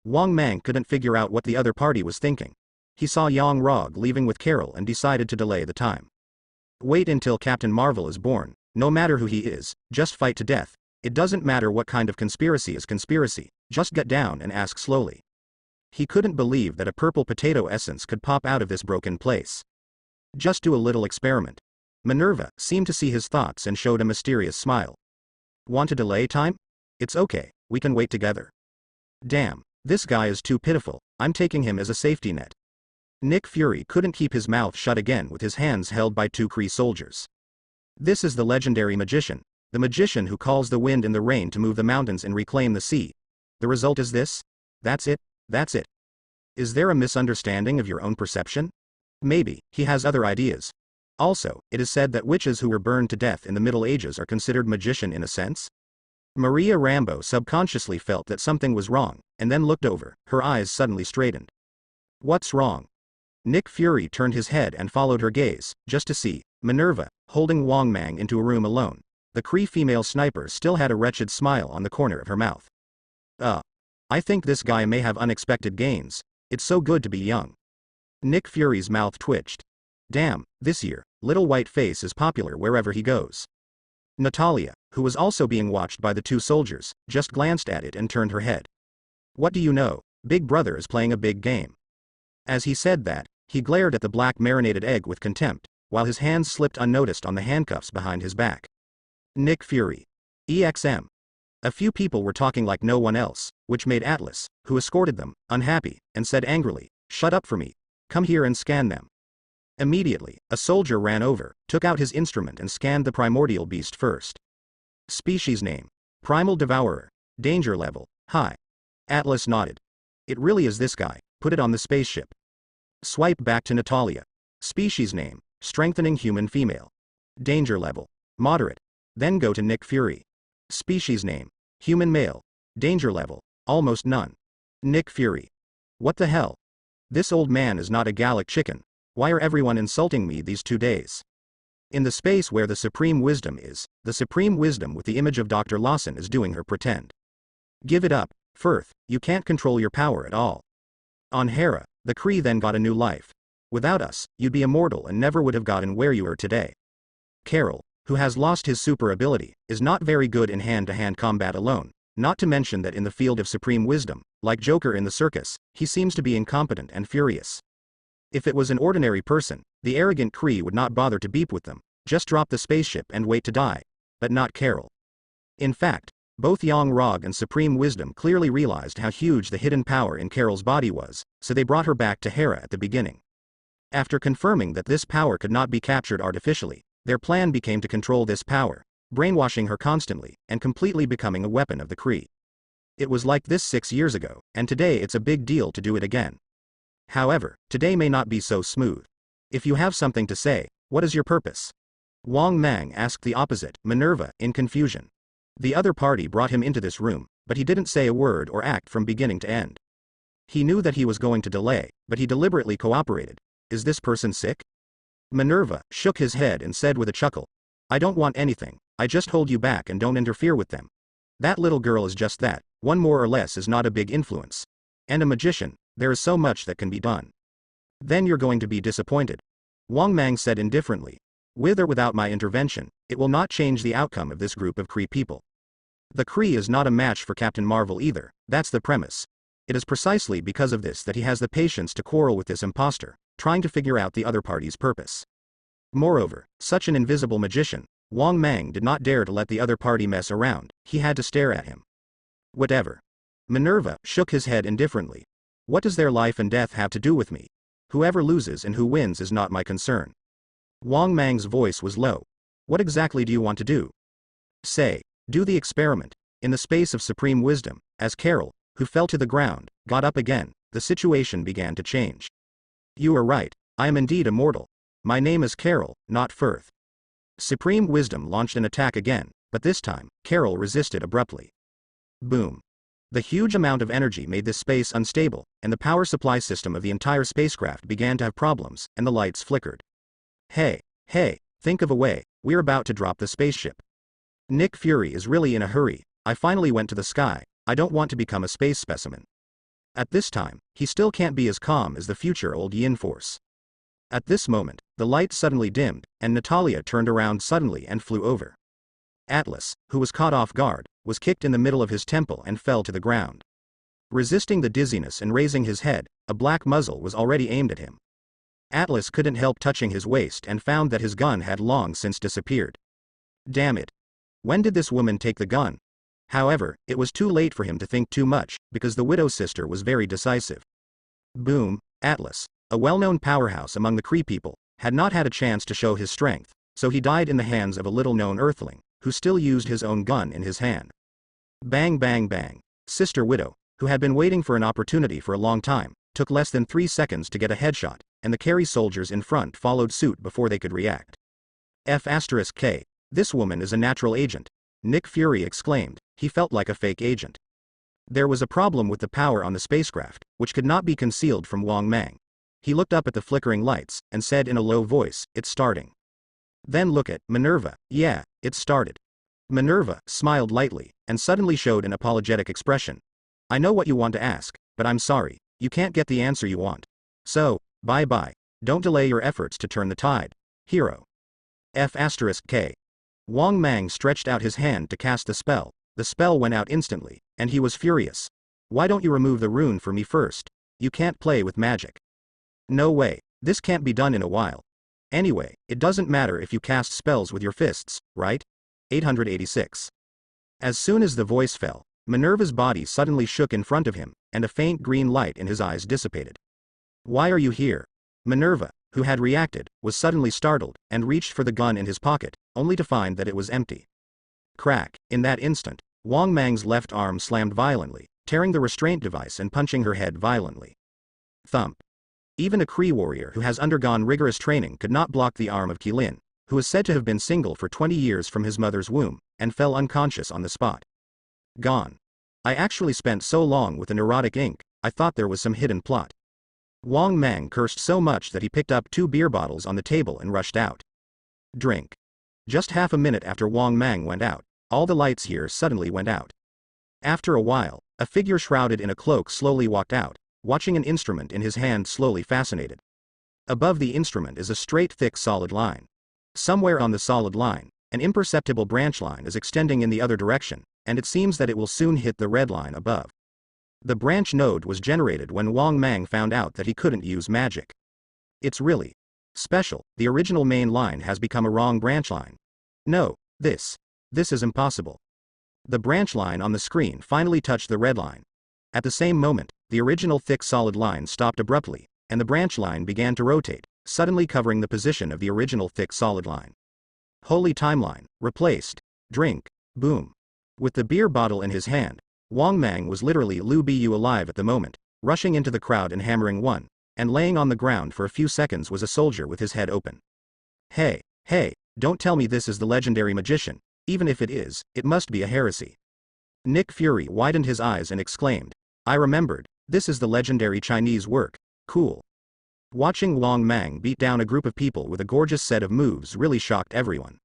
Wang Mang couldn't figure out what the other party was thinking. He saw Yang Rog leaving with Carol and decided to delay the time. Wait until Captain Marvel is born, no matter who he is, just fight to death. It doesn't matter what kind of conspiracy is conspiracy, just get down and ask slowly. He couldn't believe that a purple potato essence could pop out of this broken place. Just do a little experiment. Minerva seemed to see his thoughts and showed a mysterious smile. Want to delay time? It's okay, we can wait together. Damn, this guy is too pitiful, I'm taking him as a safety net. Nick Fury couldn't keep his mouth shut again with his hands held by two Kree soldiers. This is the legendary magician, the magician who calls the wind and the rain to move the mountains and reclaim the sea. The result is this? That's it? That's it. Is there a misunderstanding of your own perception? Maybe, he has other ideas. Also, it is said that witches who were burned to death in the Middle Ages are considered magician in a sense? Maria Rambo subconsciously felt that something was wrong, and then looked over, her eyes suddenly straightened. What's wrong? Nick Fury turned his head and followed her gaze, just to see Minerva holding Wang Mang into a room alone. The Kree female sniper still had a wretched smile on the corner of her mouth. I think this guy may have unexpected gains. It's so good to be young. Nick Fury's mouth twitched. Damn, this year, Little White Face is popular wherever he goes. Natalia, who was also being watched by the two soldiers, just glanced at it and turned her head. What do you know? Big Brother is playing a big game. As he said that, he glared at the black marinated egg with contempt, while his hands slipped unnoticed on the handcuffs behind his back. Nick Fury. EXM. A few people were talking like no one else, which made Atlas, who escorted them, unhappy, and said angrily, "Shut up for me. Come here and scan them." Immediately, a soldier ran over, took out his instrument and scanned the primordial beast first. Species name. Primal Devourer. Danger level. High. Atlas nodded. It really is this guy, put it on the spaceship. Swipe back to Natalia. Species name. Strengthening human female. Danger level. Moderate. Then go to Nick Fury. Species name. Human male. Danger level. Almost none. Nick Fury. What the hell? This old man is not a Gallic chicken. Why are everyone insulting me these 2 days? In the space where the Supreme Wisdom is, the Supreme Wisdom with the image of Dr. Lawson is doing her pretend. Give it up, Firth, you can't control your power at all. On Hera, the Kree then got a new life. Without us, you'd be immortal and never would have gotten where you are today. Carol, who has lost his super ability, is not very good in hand-to-hand combat alone, not to mention that in the field of Supreme Wisdom, like Joker in the circus, he seems to be incompetent and furious. If it was an ordinary person, the arrogant Kree would not bother to beep with them, just drop the spaceship and wait to die. But not Carol. In fact, both Yang Rog and Supreme Wisdom clearly realized how huge the hidden power in Carol's body was, so they brought her back to Hera at the beginning. After confirming that this power could not be captured artificially, their plan became to control this power, brainwashing her constantly, and completely becoming a weapon of the Kree. It was like this 6 years ago, and today it's a big deal to do it again. However, today may not be so smooth. If you have something to say, what is your purpose? Wang Mang asked the opposite, Minerva, in confusion. The other party brought him into this room, but he didn't say a word or act from beginning to end. He knew that he was going to delay, but he deliberately cooperated. Is this person sick? Minerva shook his head and said with a chuckle, I don't want anything, I just hold you back and don't interfere with them. That little girl is just that, one more or less is not a big influence. And a magician, there is so much that can be done. Then you're going to be disappointed. Wang Mang said indifferently. With or without my intervention, it will not change the outcome of this group of Kree people. The Kree is not a match for Captain Marvel either, that's the premise. It is precisely because of this that he has the patience to quarrel with this imposter, trying to figure out the other party's purpose. Moreover, such an invisible magician, Wang Mang did not dare to let the other party mess around, he had to stare at him. Whatever. Minerva shook his head indifferently. What does their life and death have to do with me? Whoever loses and who wins is not my concern. Wang Mang's voice was low. What exactly do you want to do? Say, do the experiment. In the space of Supreme Wisdom, as Carol, who fell to the ground, got up again, the situation began to change. You are right, I am indeed immortal. My name is Carol, not Firth. Supreme Wisdom launched an attack again, but this time, Carol resisted abruptly. Boom. The huge amount of energy made this space unstable, and the power supply system of the entire spacecraft began to have problems, and the lights flickered. Hey, think of a way, we're about to drop the spaceship. Nick Fury is really in a hurry, I finally went to the sky, I don't want to become a space specimen. At this time, he still can't be as calm as the future old Yin Force. At this moment, the light suddenly dimmed, and Natalia turned around suddenly and flew over. Atlas, who was caught off guard, was kicked in the middle of his temple and fell to the ground. Resisting the dizziness and raising his head, a black muzzle was already aimed at him. Atlas couldn't help touching his waist and found that his gun had long since disappeared. Damn it. When did this woman take the gun? However, it was too late for him to think too much, because the widow's sister was very decisive. Boom. Atlas, a well-known powerhouse among the Kree people, had not had a chance to show his strength, so he died in the hands of a little-known Earthling, who still used his own gun in his hand. Bang bang bang. Sister Widow, who had been waiting for an opportunity for a long time, took less than 3 seconds to get a headshot, and the Carey soldiers in front followed suit before they could react. F***K. This woman is a natural agent. Nick Fury exclaimed, he felt like a fake agent. There was a problem with the power on the spacecraft, which could not be concealed from Wong Mang. He looked up at the flickering lights, and said in a low voice, it's starting. Then look at Minerva, yeah, it started. Minerva smiled lightly, and suddenly showed an apologetic expression. I know what you want to ask, but I'm sorry, you can't get the answer you want. So, bye-bye, don't delay your efforts to turn the tide. Hero. F***K. Wong Mang stretched out his hand to cast the spell went out instantly, and he was furious. Why don't you remove the rune for me first? You can't play with magic. No way, this can't be done in a while. Anyway, it doesn't matter if you cast spells with your fists, right? 886. As soon as the voice fell, Minerva's body suddenly shook in front of him, and a faint green light in his eyes dissipated. Why are you here? Minerva, who had reacted, was suddenly startled, and reached for the gun in his pocket, only to find that it was empty. Crack. In that instant, Wong Mang's left arm slammed violently, tearing the restraint device and punching her head violently. Thump. Even a Kree warrior who has undergone rigorous training could not block the arm of Qilin, who is said to have been single for 20 years from his mother's womb, and fell unconscious on the spot. Gone. I actually spent so long with the neurotic ink, I thought there was some hidden plot. Wong Mang cursed so much that he picked up 2 beer bottles on the table and rushed out. Drink. Just half a minute after Wong Mang went out, all the lights here suddenly went out. After a while, a figure shrouded in a cloak slowly walked out, watching an instrument in his hand slowly fascinated. Above the instrument is a straight thick solid line. Somewhere on the solid line, an imperceptible branch line is extending in the other direction, and it seems that it will soon hit the red line above. The branch node was generated when Wong Mang found out that he couldn't use magic. It's really special, the original main line has become a wrong branch line. No, this is impossible. The branch line on the screen finally touched the red line. At the same moment, the original thick solid line stopped abruptly, and the branch line began to rotate, suddenly covering the position of the original thick solid line. Holy timeline, replaced. Drink. Boom. With the beer bottle in his hand, Wong Mang was literally Lu Bu alive at the moment, rushing into the crowd and hammering one, and laying on the ground for a few seconds was a soldier with his head open. Hey, don't tell me this is the legendary magician, even if it is, it must be a heresy. Nick Fury widened his eyes and exclaimed, I remembered, this is the legendary Chinese work, cool. Watching Wong Mang beat down a group of people with a gorgeous set of moves really shocked everyone.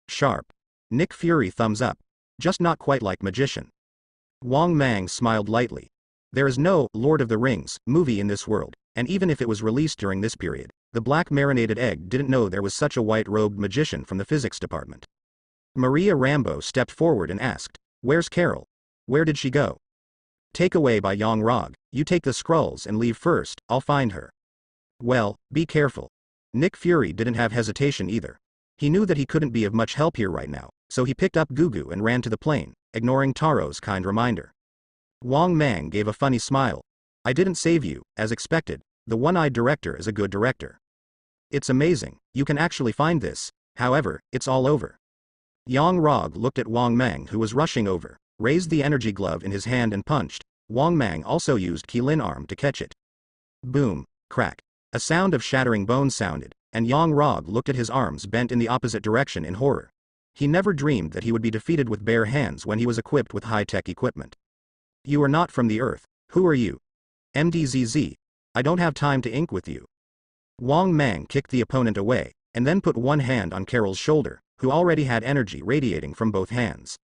Sharp. Nick Fury thumbs up. Just not quite like magician. Wong Mang smiled lightly. There is no Lord of the Rings movie in this world, and even if it was released during this period, the black marinated egg didn't know there was such a white-robed magician from the physics department. Maria Rambo stepped forward and asked, where's Carol? Where did she go? Take away by Yang Rog, you take the scrolls and leave first, I'll find her. Well, be careful. Nick Fury didn't have hesitation either. He knew that he couldn't be of much help here right now, so he picked up Gugu and ran to the plane, ignoring Taro's kind reminder. Wong Mang gave a funny smile. I didn't save you, as expected, the one-eyed director is a good director. It's amazing, you can actually find this, however, it's all over. Yang Rog looked at Wong Mang who was rushing over, raised the energy glove in his hand and punched. Wang Mang also used Qilin arm to catch it. Boom, crack. A sound of shattering bones sounded, and Yang Rog looked at his arms bent in the opposite direction in horror. He never dreamed that he would be defeated with bare hands when he was equipped with high-tech equipment. You are not from the Earth. Who are you? MDZZ. I don't have time to ink with you. Wang Mang kicked the opponent away, and then put one hand on Carol's shoulder, who already had energy radiating from both hands.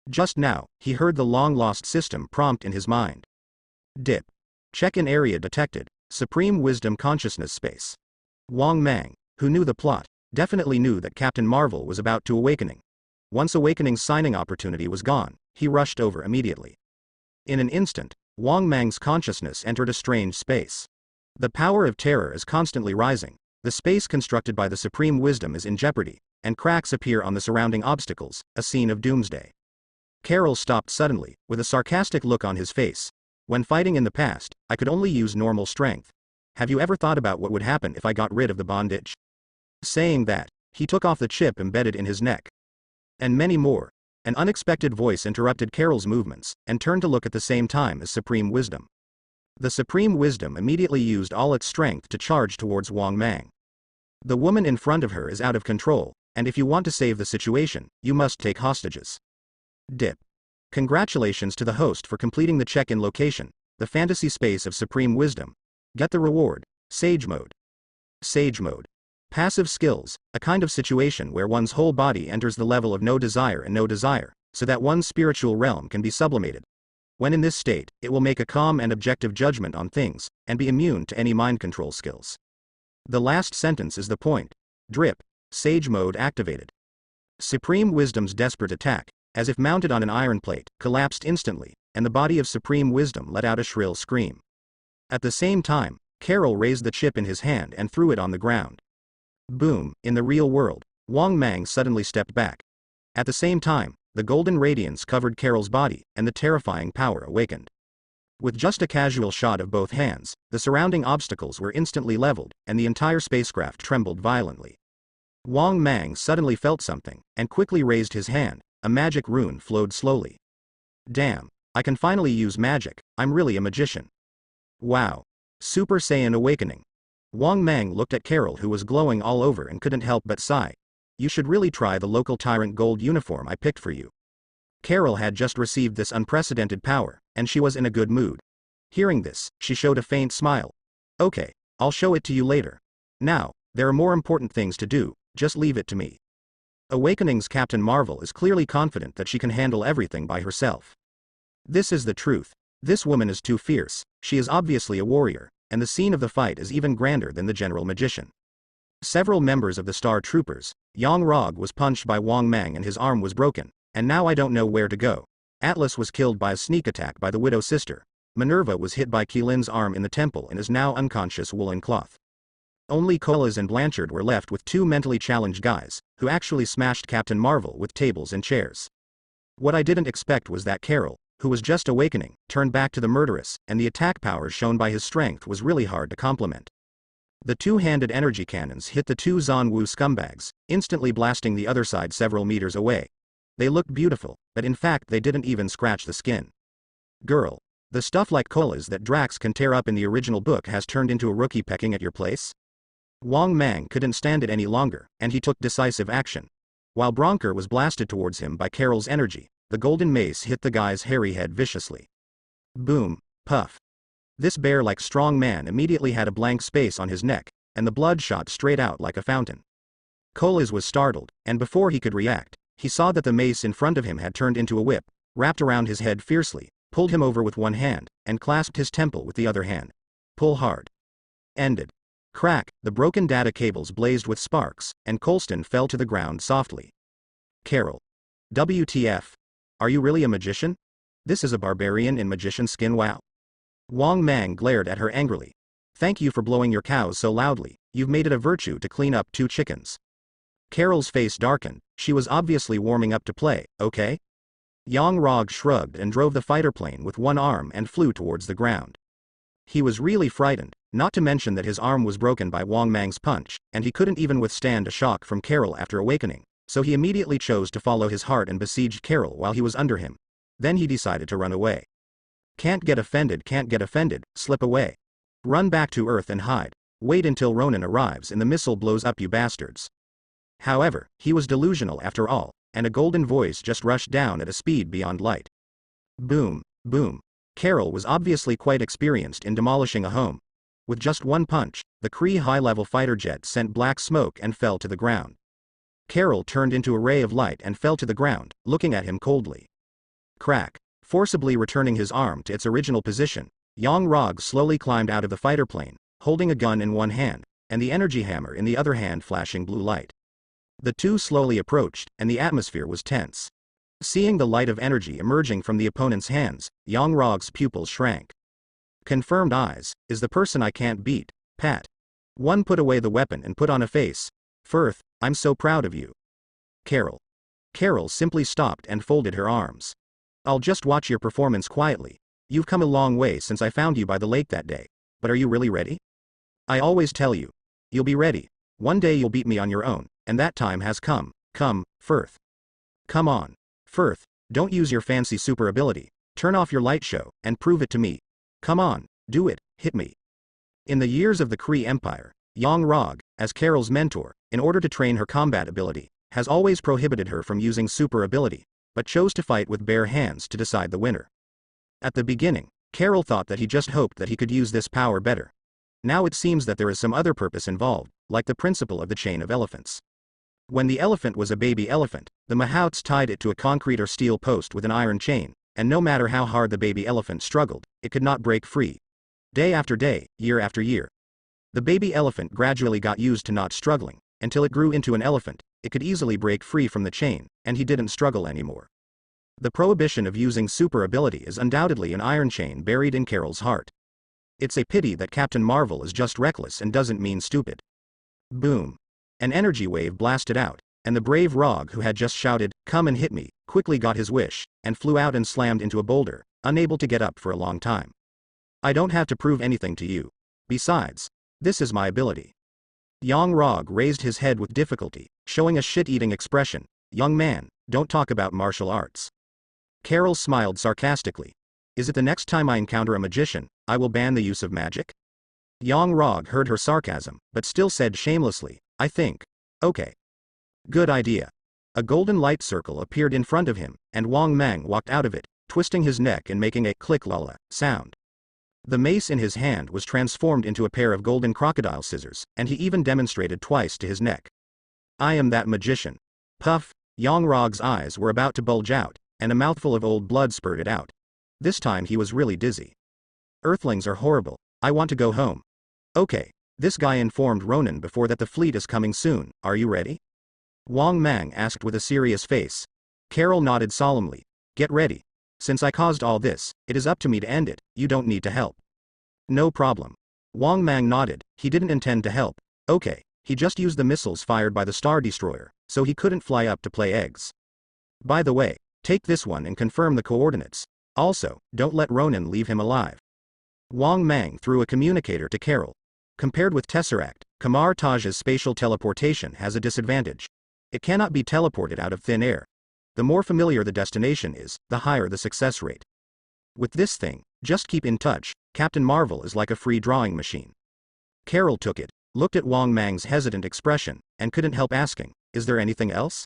Just now, he heard the long-lost system prompt in his mind. Dip. Check-in area detected. Supreme Wisdom Consciousness Space. Wang Mang, who knew the plot, definitely knew that Captain Marvel was about to awakening. Once Awakening's signing opportunity was gone, he rushed over immediately. In an instant, Wang Mang's consciousness entered a strange space. The power of terror is constantly rising. The space constructed by the Supreme Wisdom is in jeopardy, and cracks appear on the surrounding obstacles, a scene of doomsday. Carol stopped suddenly, with a sarcastic look on his face. When fighting in the past, I could only use normal strength. Have you ever thought about what would happen if I got rid of the bondage? Saying that, he took off the chip embedded in his neck. And many more. An unexpected voice interrupted Carol's movements, and turned to look at the same time as Supreme Wisdom. The Supreme Wisdom immediately used all its strength to charge towards Wang Mang. The woman in front of her is out of control, and if you want to save the situation, you must take hostages. Dip. Congratulations to the host for completing the check-in location, the fantasy space of Supreme Wisdom. Get the reward. Sage Mode. Sage Mode. Passive skills, a kind of situation where one's whole body enters the level of no desire and no desire, so that one's spiritual realm can be sublimated. When in this state, it will make a calm and objective judgment on things, and be immune to any mind control skills. The last sentence is the point. Drip. Sage Mode activated. Supreme Wisdom's desperate attack, as if mounted on an iron plate, collapsed instantly, and the body of Supreme Wisdom let out a shrill scream. At the same time, Carol raised the chip in his hand and threw it on the ground. Boom. In the real world, Wang Mang suddenly stepped back. At the same time, the golden radiance covered Carol's body, and the terrifying power awakened. With just a casual shot of both hands, the surrounding obstacles were instantly leveled, and the entire spacecraft trembled violently. Wang Mang suddenly felt something, and quickly raised his hand. A magic rune flowed slowly. Damn, I can finally use magic, I'm really a magician. Wow. Super Saiyan Awakening. Wang Mang looked at Carol, who was glowing all over, and couldn't help but sigh. You should really try the local Tyrant Gold uniform I picked for you. Carol had just received this unprecedented power, and she was in a good mood. Hearing this, she showed a faint smile. Okay, I'll show it to you later. Now, there are more important things to do, just leave it to me. Awakening's Captain Marvel is clearly confident that she can handle everything by herself. This is the truth. This woman is too fierce, she is obviously a warrior, and the scene of the fight is even grander than the general magician. Several members of the Star Troopers, Yang Rog was punched by Wang Mang and his arm was broken, and now I don't know where to go. Atlas was killed by a sneak attack by the Widow Sister. Minerva was hit by Qilin's arm in the temple and is now unconscious. Woolen Cloth. Only Colas and Blanchard were left with two mentally challenged guys, who actually smashed Captain Marvel with tables and chairs. What I didn't expect was that Carol, who was just awakening, turned back to the murderess, and the attack power shown by his strength was really hard to complement. The two-handed energy cannons hit the two Zanwu scumbags, instantly blasting the other side several meters away. They looked beautiful, but in fact they didn't even scratch the skin. Girl. The stuff like colas that Drax can tear up in the original book has turned into a rookie pecking at your place? Wang Mang couldn't stand it any longer, and he took decisive action. While Bronker was blasted towards him by Carol's energy, the golden mace hit the guy's hairy head viciously. Boom, puff. This bear-like strong man immediately had a blank space on his neck, and the blood shot straight out like a fountain. Colas was startled, and before he could react, he saw that the mace in front of him had turned into a whip, wrapped around his head fiercely, pulled him over with one hand, and clasped his temple with the other hand. Pull hard. Ended. Crack, the broken data cables blazed with sparks, and Colston fell to the ground softly. Carol. WTF. Are you really a magician? This is a barbarian in magician skin, wow. Wang Mang glared at her angrily. Thank you for blowing your cows so loudly, you've made it a virtue to clean up two chickens. Carol's face darkened, she was obviously warming up to play, okay? Yang Rog shrugged and drove the fighter plane with one arm and flew towards the ground. He was really frightened, not to mention that his arm was broken by Wang Mang's punch, and he couldn't even withstand a shock from Carol after awakening, so he immediately chose to follow his heart and besieged Carol while he was under him. Then he decided to run away. Can't get offended, slip away. Run back to Earth and hide. Wait until Ronan arrives and the missile blows up, you bastards. However, he was delusional after all, and a golden voice just rushed down at a speed beyond light. Boom, boom. Carol was obviously quite experienced in demolishing a home. With just one punch, the Kree high-level fighter jet sent black smoke and fell to the ground. Carol turned into a ray of light and fell to the ground, looking at him coldly. Crack. Forcibly returning his arm to its original position, Yang-Rog slowly climbed out of the fighter plane, holding a gun in one hand, and the energy hammer in the other hand flashing blue light. The two slowly approached, and the atmosphere was tense. Seeing the light of energy emerging from the opponent's hands, Yang-Rog's pupils shrank. Confirmed eyes, is the person I can't beat, Pat. One put away the weapon and put on a face. Firth, I'm so proud of you. Carol. Carol simply stopped and folded her arms. I'll just watch your performance quietly. You've come a long way since I found you by the lake that day. But are you really ready? I always tell you. You'll be ready. One day you'll beat me on your own, and that time has come. Come, Firth. Come on. Firth, don't use your fancy super ability. Turn off your light show, and prove it to me. Come on, do it, hit me. In the years of the Kree Empire, Yang-Rog, as Carol's mentor, in order to train her combat ability, has always prohibited her from using super ability, but chose to fight with bare hands to decide the winner. At the beginning, Carol thought that he just hoped that he could use this power better. Now it seems that there is some other purpose involved, like the principle of the chain of elephants. When the elephant was a baby elephant, the mahouts tied it to a concrete or steel post with an iron chain, and no matter how hard the baby elephant struggled, it could not break free. Day after day, year after year. The baby elephant gradually got used to not struggling, until it grew into an elephant. It could easily break free from the chain, and he didn't struggle anymore. The prohibition of using super ability is undoubtedly an iron chain buried in Carol's heart. It's a pity that Captain Marvel is just reckless and doesn't mean stupid. Boom. An energy wave blasted out, and the brave Rog who had just shouted, "Come and hit me," quickly got his wish, and flew out and slammed into a boulder, unable to get up for a long time. I don't have to prove anything to you. Besides, this is my ability. Yang-Rog raised his head with difficulty, showing a shit-eating expression. Young man, don't talk about martial arts. Carol smiled sarcastically. Is it the next time I encounter a magician, I will ban the use of magic? Yang-Rog heard her sarcasm, but still said shamelessly, I think. Okay. Good idea. A golden light circle appeared in front of him, and Wang Mang walked out of it, twisting his neck and making a click-lala sound. The mace in his hand was transformed into a pair of golden crocodile scissors, and he even demonstrated twice to his neck. I am that magician. Puff. Yang-Rog's eyes were about to bulge out, and a mouthful of old blood spurted out. This time he was really dizzy. Earthlings are horrible. I want to go home. Okay. This guy informed Ronan before that the fleet is coming soon. Are you ready? Wang Mang asked with a serious face. Carol nodded solemnly. Get ready. Since I caused all this, it is up to me to end it. You don't need to help. No problem. Wang Mang nodded. He didn't intend to help. Okay. He just used the missiles fired by the Star Destroyer, so he couldn't fly up to play eggs. By the way, take this one and confirm the coordinates. Also, don't let Ronan leave him alive. Wang Mang threw a communicator to Carol. Compared with Tesseract, Kamar Taj's spatial teleportation has a disadvantage. It cannot be teleported out of thin air. The more familiar the destination is, the higher the success rate. With this thing, just keep in touch. Captain Marvel is like a free drawing machine. Carol took it, looked at Wang Mang's hesitant expression, and couldn't help asking, is there anything else?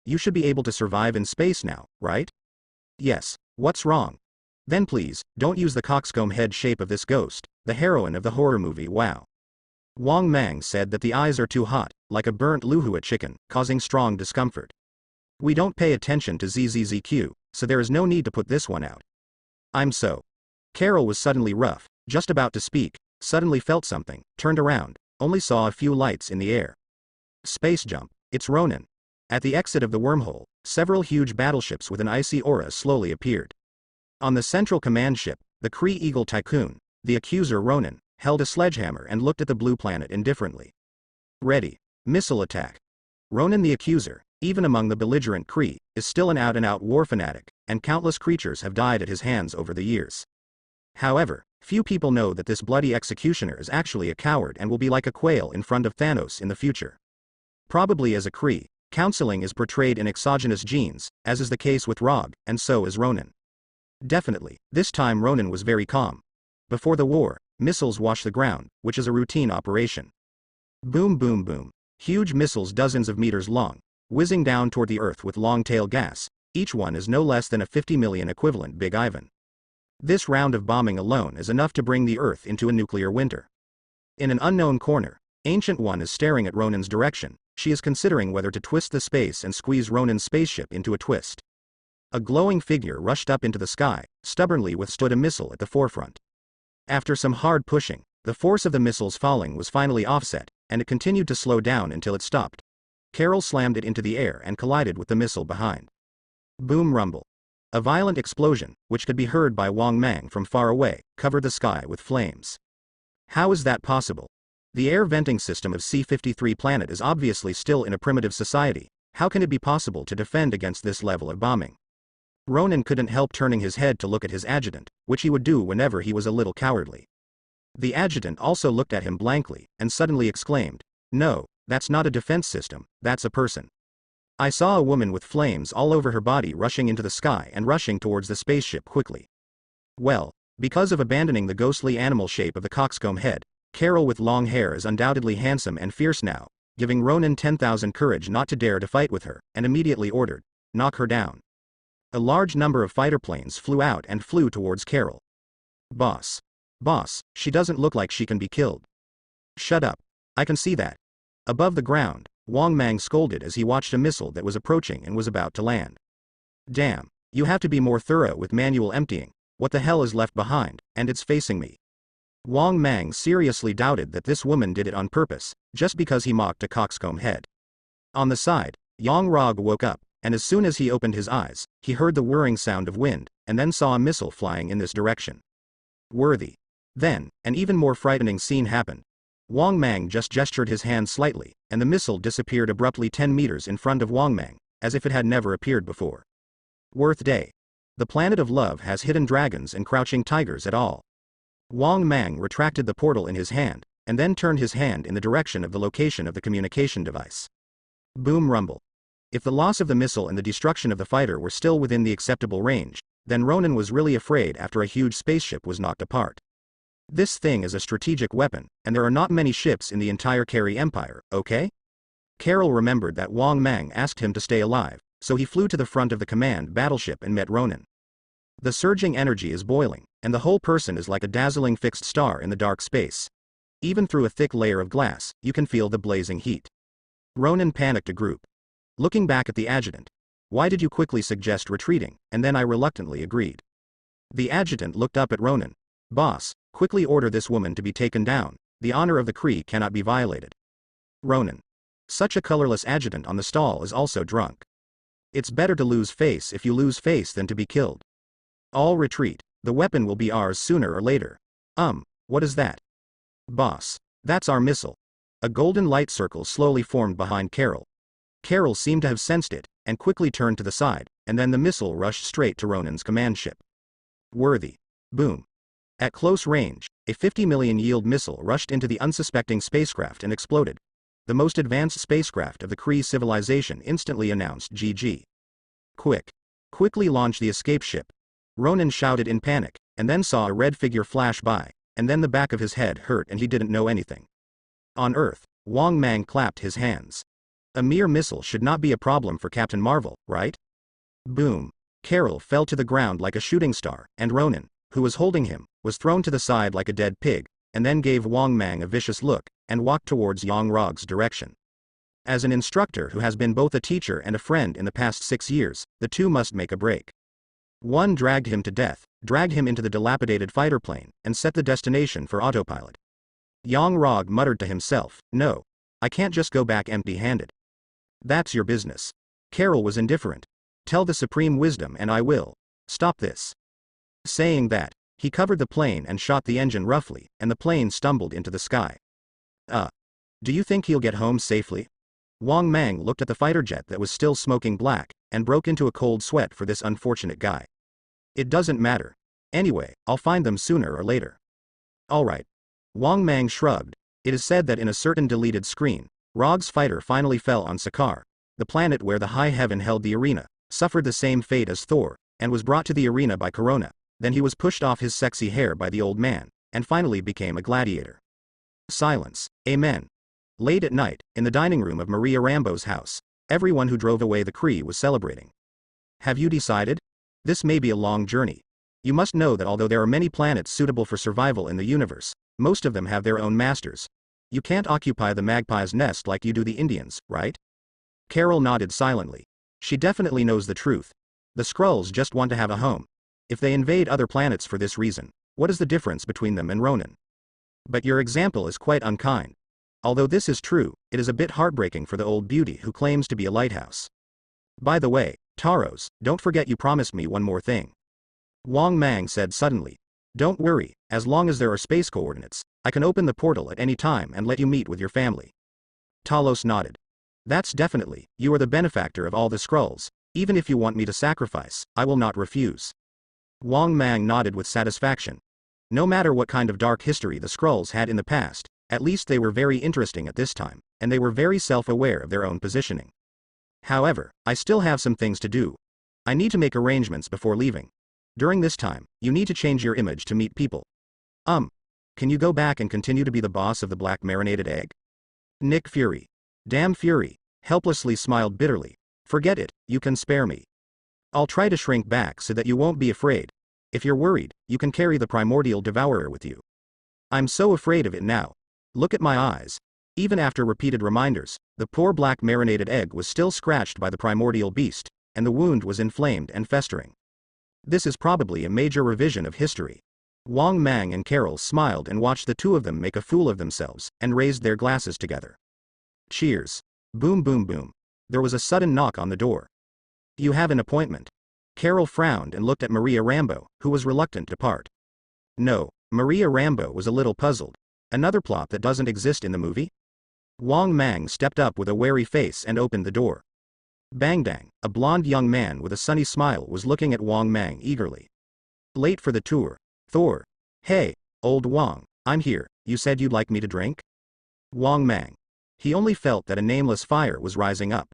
You should be able to survive in space now, right? Yes, what's wrong? Then please, don't use the coxcomb head shape of this ghost, the heroine of the horror movie Wow. Wang Mang said that the eyes are too hot, like a burnt luhua chicken, causing strong discomfort. We don't pay attention to ZZZQ, so there is no need to put this one out. I'm so. Carol was suddenly rough, just about to speak, suddenly felt something, turned around, only saw a few lights in the air. Space jump, it's Ronan. At the exit of the wormhole, several huge battleships with an icy aura slowly appeared. On the central command ship, the Kree Eagle Tycoon, the accuser Ronan, held a sledgehammer and looked at the blue planet indifferently. Ready. Missile attack. Ronan the accuser, even among the belligerent Kree, is still an out-and-out war fanatic, and countless creatures have died at his hands over the years. However, few people know that this bloody executioner is actually a coward and will be like a quail in front of Thanos in the future. Probably as a Kree, counseling is portrayed in exogenous genes, as is the case with Rog, and so is Ronan. Definitely, this time Ronan was very calm. Before the war, missiles wash the ground, which is a routine operation. Boom boom boom. Huge missiles dozens of meters long, whizzing down toward the earth with long-tail gas, each one is no less than a 50 million equivalent Big Ivan. This round of bombing alone is enough to bring the earth into a nuclear winter. In an unknown corner, Ancient One is staring at Ronan's direction. She is considering whether to twist the space and squeeze Ronan's spaceship into a twist. A glowing figure rushed up into the sky, stubbornly withstood a missile at the forefront. After some hard pushing, the force of the missile's falling was finally offset, and it continued to slow down until it stopped. Carol slammed it into the air and collided with the missile behind. Boom rumble. A violent explosion, which could be heard by Wang Mang from far away, covered the sky with flames. How is that possible? The air venting system of C-53 planet is obviously still in a primitive society. How can it be possible to defend against this level of bombing? Ronan couldn't help turning his head to look at his adjutant, which he would do whenever he was a little cowardly. The adjutant also looked at him blankly, and suddenly exclaimed, "No, that's not a defense system, that's a person." I saw a woman with flames all over her body rushing into the sky and rushing towards the spaceship quickly. Well, because of abandoning the ghostly animal shape of the coxcomb head, Carol with long hair is undoubtedly handsome and fierce now, giving Ronan 10,000 courage not to dare to fight with her, and immediately ordered, "Knock her down." A large number of fighter planes flew out and flew towards Carol. Boss, she doesn't look like she can be killed." "Shut up. I can see that." Above the ground, Wang Mang scolded as he watched a missile that was approaching and was about to land. "Damn, you have to be more thorough with manual emptying. What the hell is left behind, and it's facing me." Wang Mang seriously doubted that this woman did it on purpose, just because he mocked a coxcomb head. On the side, Yang Rog woke up, and as soon as he opened his eyes, he heard the whirring sound of wind, and then saw a missile flying in this direction. Worthy. Then, an even more frightening scene happened. Wang Mang just gestured his hand slightly, and the missile disappeared abruptly 10 meters in front of Wang Mang, as if it had never appeared before. Worth day. The planet of love has hidden dragons and crouching tigers at all. Wang Mang retracted the portal in his hand, and then turned his hand in the direction of the location of the communication device. Boom rumble. If the loss of the missile and the destruction of the fighter were still within the acceptable range, then Ronan was really afraid after a huge spaceship was knocked apart. This thing is a strategic weapon, and there are not many ships in the entire Carey Empire, okay? Carol remembered that Wang Mang asked him to stay alive, so he flew to the front of the command battleship and met Ronan. The surging energy is boiling, and the whole person is like a dazzling fixed star in the dark space. Even through a thick layer of glass, you can feel the blazing heat. Ronan panicked a group. Looking back at the adjutant. "Why did you quickly suggest retreating?" And then I reluctantly agreed. The adjutant looked up at Ronan. "Boss, quickly order this woman to be taken down. The honor of the Kree cannot be violated." Ronan. Such a colorless adjutant on the stall is also drunk. "It's better to lose face if you lose face than to be killed. All retreat. The weapon will be ours sooner or later." What is that?" "Boss, that's our missile." A golden light circle slowly formed behind Carol. Carol seemed to have sensed it, and quickly turned to the side, and then the missile rushed straight to Ronan's command ship. Worthy. Boom. At close range, a 50 million yield missile rushed into the unsuspecting spacecraft and exploded. The most advanced spacecraft of the Kree civilization instantly announced GG. Quickly launch the escape ship." Ronan shouted in panic, and then saw a red figure flash by, and then the back of his head hurt and he didn't know anything. On Earth, Wang Mang clapped his hands. A mere missile should not be a problem for Captain Marvel, right? Boom. Carol fell to the ground like a shooting star, and Ronan, who was holding him, was thrown to the side like a dead pig, and then gave Wang Mang a vicious look, and walked towards Yang Rog's direction. As an instructor who has been both a teacher and a friend in the past 6 years, the two must make a break. One dragged him to death, dragged him into the dilapidated fighter plane, and set the destination for autopilot. Yang Rog muttered to himself, "No. I can't just go back empty-handed." "That's your business." Carol was indifferent. "Tell the Supreme Wisdom and I will stop this." Saying that, he covered the plane and shot the engine roughly, and the plane stumbled into the sky. Do you think he'll get home safely?" Wang Mang looked at the fighter jet that was still smoking black, and broke into a cold sweat for this unfortunate guy. "It doesn't matter. Anyway, I'll find them sooner or later." "Alright." Wang Mang shrugged. It is said that in a certain deleted screen, Rog's fighter finally fell on Sakaar, the planet where the High Heaven held the arena, suffered the same fate as Thor, and was brought to the arena by Corona. Then he was pushed off his sexy hair by the old man, and finally became a gladiator. Silence. Amen. Late at night, in the dining room of Maria Rambo's house, everyone who drove away the Kree was celebrating. Have you decided? This may be a long journey. You must know that although there are many planets suitable for survival in the universe, most of them have their own masters. You can't occupy the magpie's nest like you do the Indians, right? Carol nodded silently. She definitely knows the truth. The Skrulls just want to have a home. If they invade other planets for this reason, what is the difference between them and Ronan? But your example is quite unkind. Although this is true, it is a bit heartbreaking for the old beauty who claims to be a lighthouse. By the way, Taros, don't forget you promised me one more thing. Wang Mang said suddenly. Don't worry, as long as there are space coordinates, I can open the portal at any time and let you meet with your family. Talos nodded. That's definitely, you are the benefactor of all the Skrulls. Even if you want me to sacrifice, I will not refuse. Wang Mang nodded with satisfaction. No matter what kind of dark history the Skrulls had in the past, at least they were very interesting at this time, and they were very self-aware of their own positioning. However, I still have some things to do. I need to make arrangements before leaving. During this time, you need to change your image to meet people. Can you go back and continue to be the boss of the black marinated egg? Nick Fury. Damn Fury, helplessly smiled bitterly. Forget it, you can spare me. I'll try to shrink back so that you won't be afraid. If you're worried, you can carry the primordial devourer with you. I'm so afraid of it now. Look at my eyes. Even after repeated reminders, the poor black marinated egg was still scratched by the primordial beast, and the wound was inflamed and festering. This is probably a major revision of history. Wang Mang and Carol smiled and watched the two of them make a fool of themselves, and raised their glasses together. Cheers. Boom boom boom. There was a sudden knock on the door. You have an appointment. Carol frowned and looked at Maria Rambo, who was reluctant to part. No, Maria Rambo was a little puzzled. Another plot that doesn't exist in the movie? Wang Mang stepped up with a wary face and opened the door. Bang Dang, a blonde young man with a sunny smile was looking at Wang Mang eagerly. Late for the tour. Thor. Hey, old Wang, I'm here, you said you'd like me to drink? Wang Mang. He only felt that a nameless fire was rising up.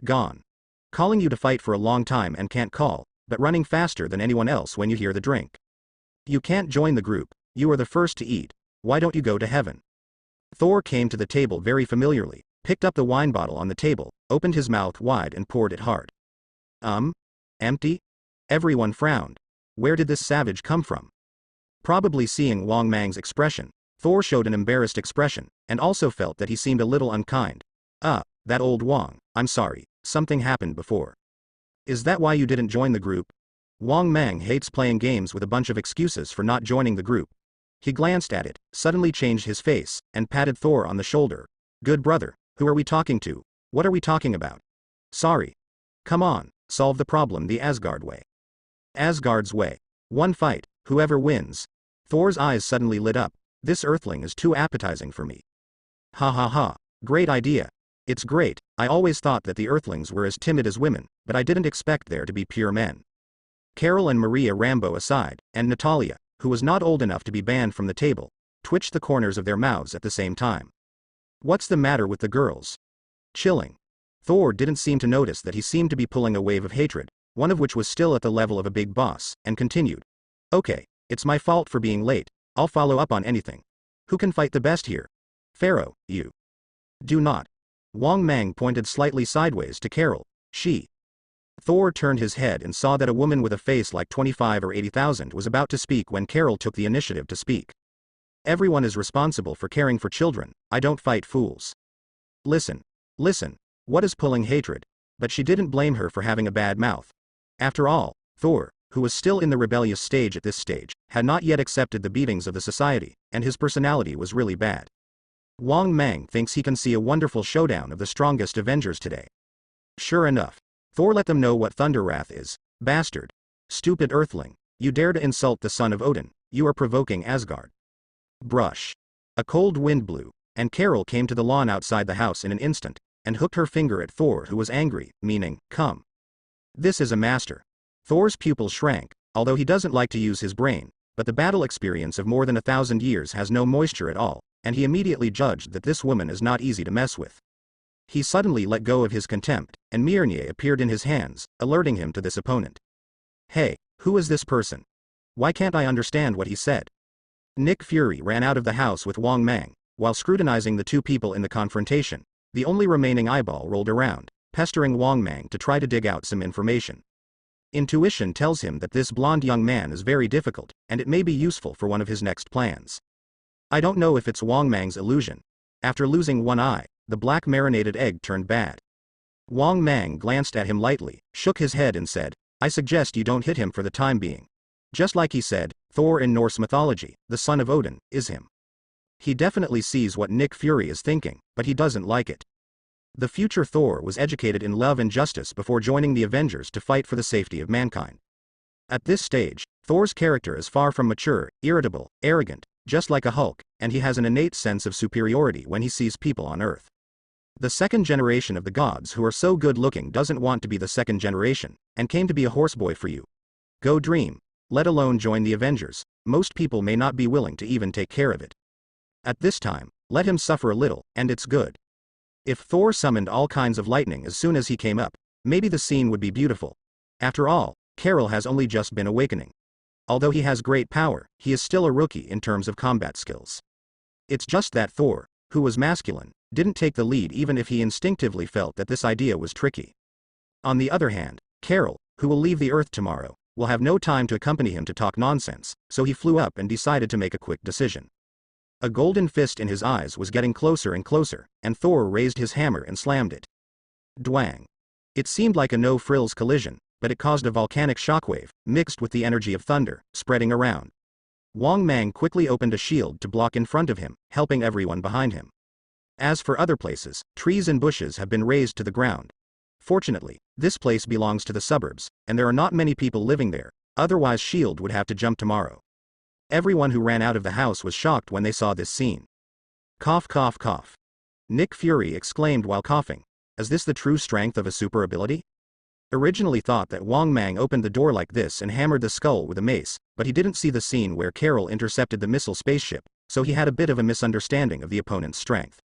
Gone. Calling you to fight for a long time and can't call, but running faster than anyone else when you hear the drink. You can't join the group, you are the first to eat, why don't you go to heaven? Thor came to the table very familiarly, picked up the wine bottle on the table, opened his mouth wide and poured it hard. Empty? Everyone frowned. Where did this savage come from? Probably seeing Wang Mang's expression, Thor showed an embarrassed expression, and also felt that he seemed a little unkind. That old Wang, I'm sorry, something happened before. Is that why you didn't join the group? Wang Mang hates playing games with a bunch of excuses for not joining the group. He glanced at it, suddenly changed his face, and patted Thor on the shoulder. Good brother, who are we talking to? What are we talking about? Sorry. Come on, solve the problem the Asgard way. Asgard's way. One fight, whoever wins. Thor's eyes suddenly lit up. This earthling is too appetizing for me. Ha ha ha, great idea. It's great, I always thought that the earthlings were as timid as women, but I didn't expect there to be pure men. Carol and Maria Rambo aside, and Natalia, who was not old enough to be banned from the table, twitched the corners of their mouths at the same time. What's the matter with the girls? Chilling. Thor didn't seem to notice that he seemed to be pulling a wave of hatred, one of which was still at the level of a big boss, and continued. Okay, it's my fault for being late, I'll follow up on anything. Who can fight the best here? Pharaoh, you. Do not. Wang Mang pointed slightly sideways to Carol. She. Thor turned his head and saw that a woman with a face like 25 or 80,000 was about to speak when Carol took the initiative to speak. Everyone is responsible for caring for children, I don't fight fools. Listen. What is pulling hatred? But she didn't blame her for having a bad mouth. After all, Thor, who was still in the rebellious stage at this stage, had not yet accepted the beatings of the society, and his personality was really bad. Wang Mang thinks he can see a wonderful showdown of the strongest Avengers today. Sure enough, Thor let them know what Thunder Wrath is. Bastard. Stupid earthling, you dare to insult the son of Odin, you are provoking Asgard. Brush. A cold wind blew, and Carol came to the lawn outside the house in an instant, and hooked her finger at Thor, who was angry, meaning, come. This is a master. Thor's pupils shrank, although he doesn't like to use his brain, but the battle experience of more than 1,000 years has no moisture at all, and he immediately judged that this woman is not easy to mess with. He suddenly let go of his contempt, and Mjolnir appeared in his hands, alerting him to this opponent. Hey, who is this person? Why can't I understand what he said? Nick Fury ran out of the house with Wang Mang. While scrutinizing the two people in the confrontation, the only remaining eyeball rolled around, pestering Wang Mang to try to dig out some information. Intuition tells him that this blonde young man is very difficult, and it may be useful for one of his next plans. I don't know if it's Wang Mang's illusion. After losing one eye, the black marinated egg turned bad. Wang Mang glanced at him lightly, shook his head and said, I suggest you don't hit him for the time being. Just like he said, Thor in Norse mythology, the son of Odin, is him. He definitely sees what Nick Fury is thinking, but he doesn't like it. The future Thor was educated in love and justice before joining the Avengers to fight for the safety of mankind. At this stage, Thor's character is far from mature, irritable, arrogant, just like a Hulk, and he has an innate sense of superiority when he sees people on Earth. The second generation of the gods who are so good-looking doesn't want to be the second generation, and came to be a horseboy for you. Go dream, let alone join the Avengers. Most people may not be willing to even take care of it. At this time, let him suffer a little, and it's good. If Thor summoned all kinds of lightning as soon as he came up, maybe the scene would be beautiful. After all, Carol has only just been awakening. Although he has great power, he is still a rookie in terms of combat skills. It's just that Thor, who was masculine, didn't take the lead even if he instinctively felt that this idea was tricky. On the other hand, Carol, who will leave the Earth tomorrow, will have no time to accompany him to talk nonsense, so he flew up and decided to make a quick decision. A golden fist in his eyes was getting closer and closer, and Thor raised his hammer and slammed it. Dwang. It seemed like a no-frills collision, but it caused a volcanic shockwave, mixed with the energy of thunder, spreading around. Wang Mang quickly opened a shield to block in front of him, helping everyone behind him. As for other places, trees and bushes have been razed to the ground. Fortunately, this place belongs to the suburbs, and there are not many people living there, otherwise S.H.I.E.L.D. would have to jump tomorrow. Everyone who ran out of the house was shocked when they saw this scene. Cough cough cough. Nick Fury exclaimed while coughing. Is this the true strength of a super ability? Originally thought that Wang Mang opened the door like this and hammered the skull with a mace, but he didn't see the scene where Carol intercepted the missile spaceship, so he had a bit of a misunderstanding of the opponent's strength.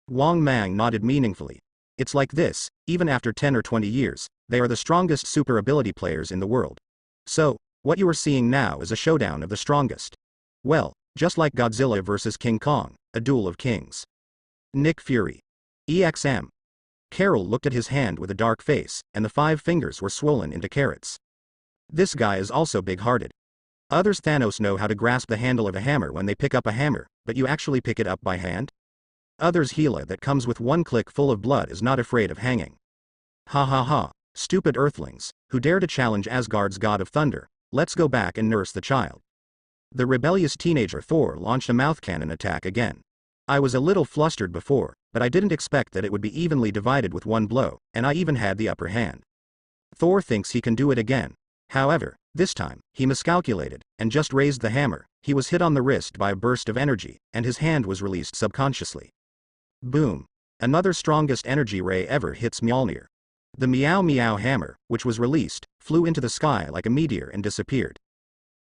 Wang Mang nodded meaningfully. It's like this, even after 10 or 20 years, they are the strongest super ability players in the world. So, what you are seeing now is a showdown of the strongest. Well, just like Godzilla vs. King Kong, a duel of kings. Nick Fury. EXM. Carol looked at his hand with a dark face, and the 5 fingers were swollen into carrots. This guy is also big-hearted. Others Thanos know how to grasp the handle of a hammer when they pick up a hammer, but you actually pick it up by hand? Others Gila that comes with one click full of blood is not afraid of hanging. Ha ha ha, stupid earthlings, who dare to challenge Asgard's god of thunder, let's go back and nurse the child. The rebellious teenager Thor launched a mouth cannon attack again. I was a little flustered before, but I didn't expect that it would be evenly divided with one blow, and I even had the upper hand. Thor thinks he can do it again. However, this time, he miscalculated, and just raised the hammer. He was hit on the wrist by a burst of energy, and his hand was released subconsciously. Boom. Another strongest energy ray ever hits Mjolnir. The Meow Meow hammer, which was released, flew into the sky like a meteor and disappeared.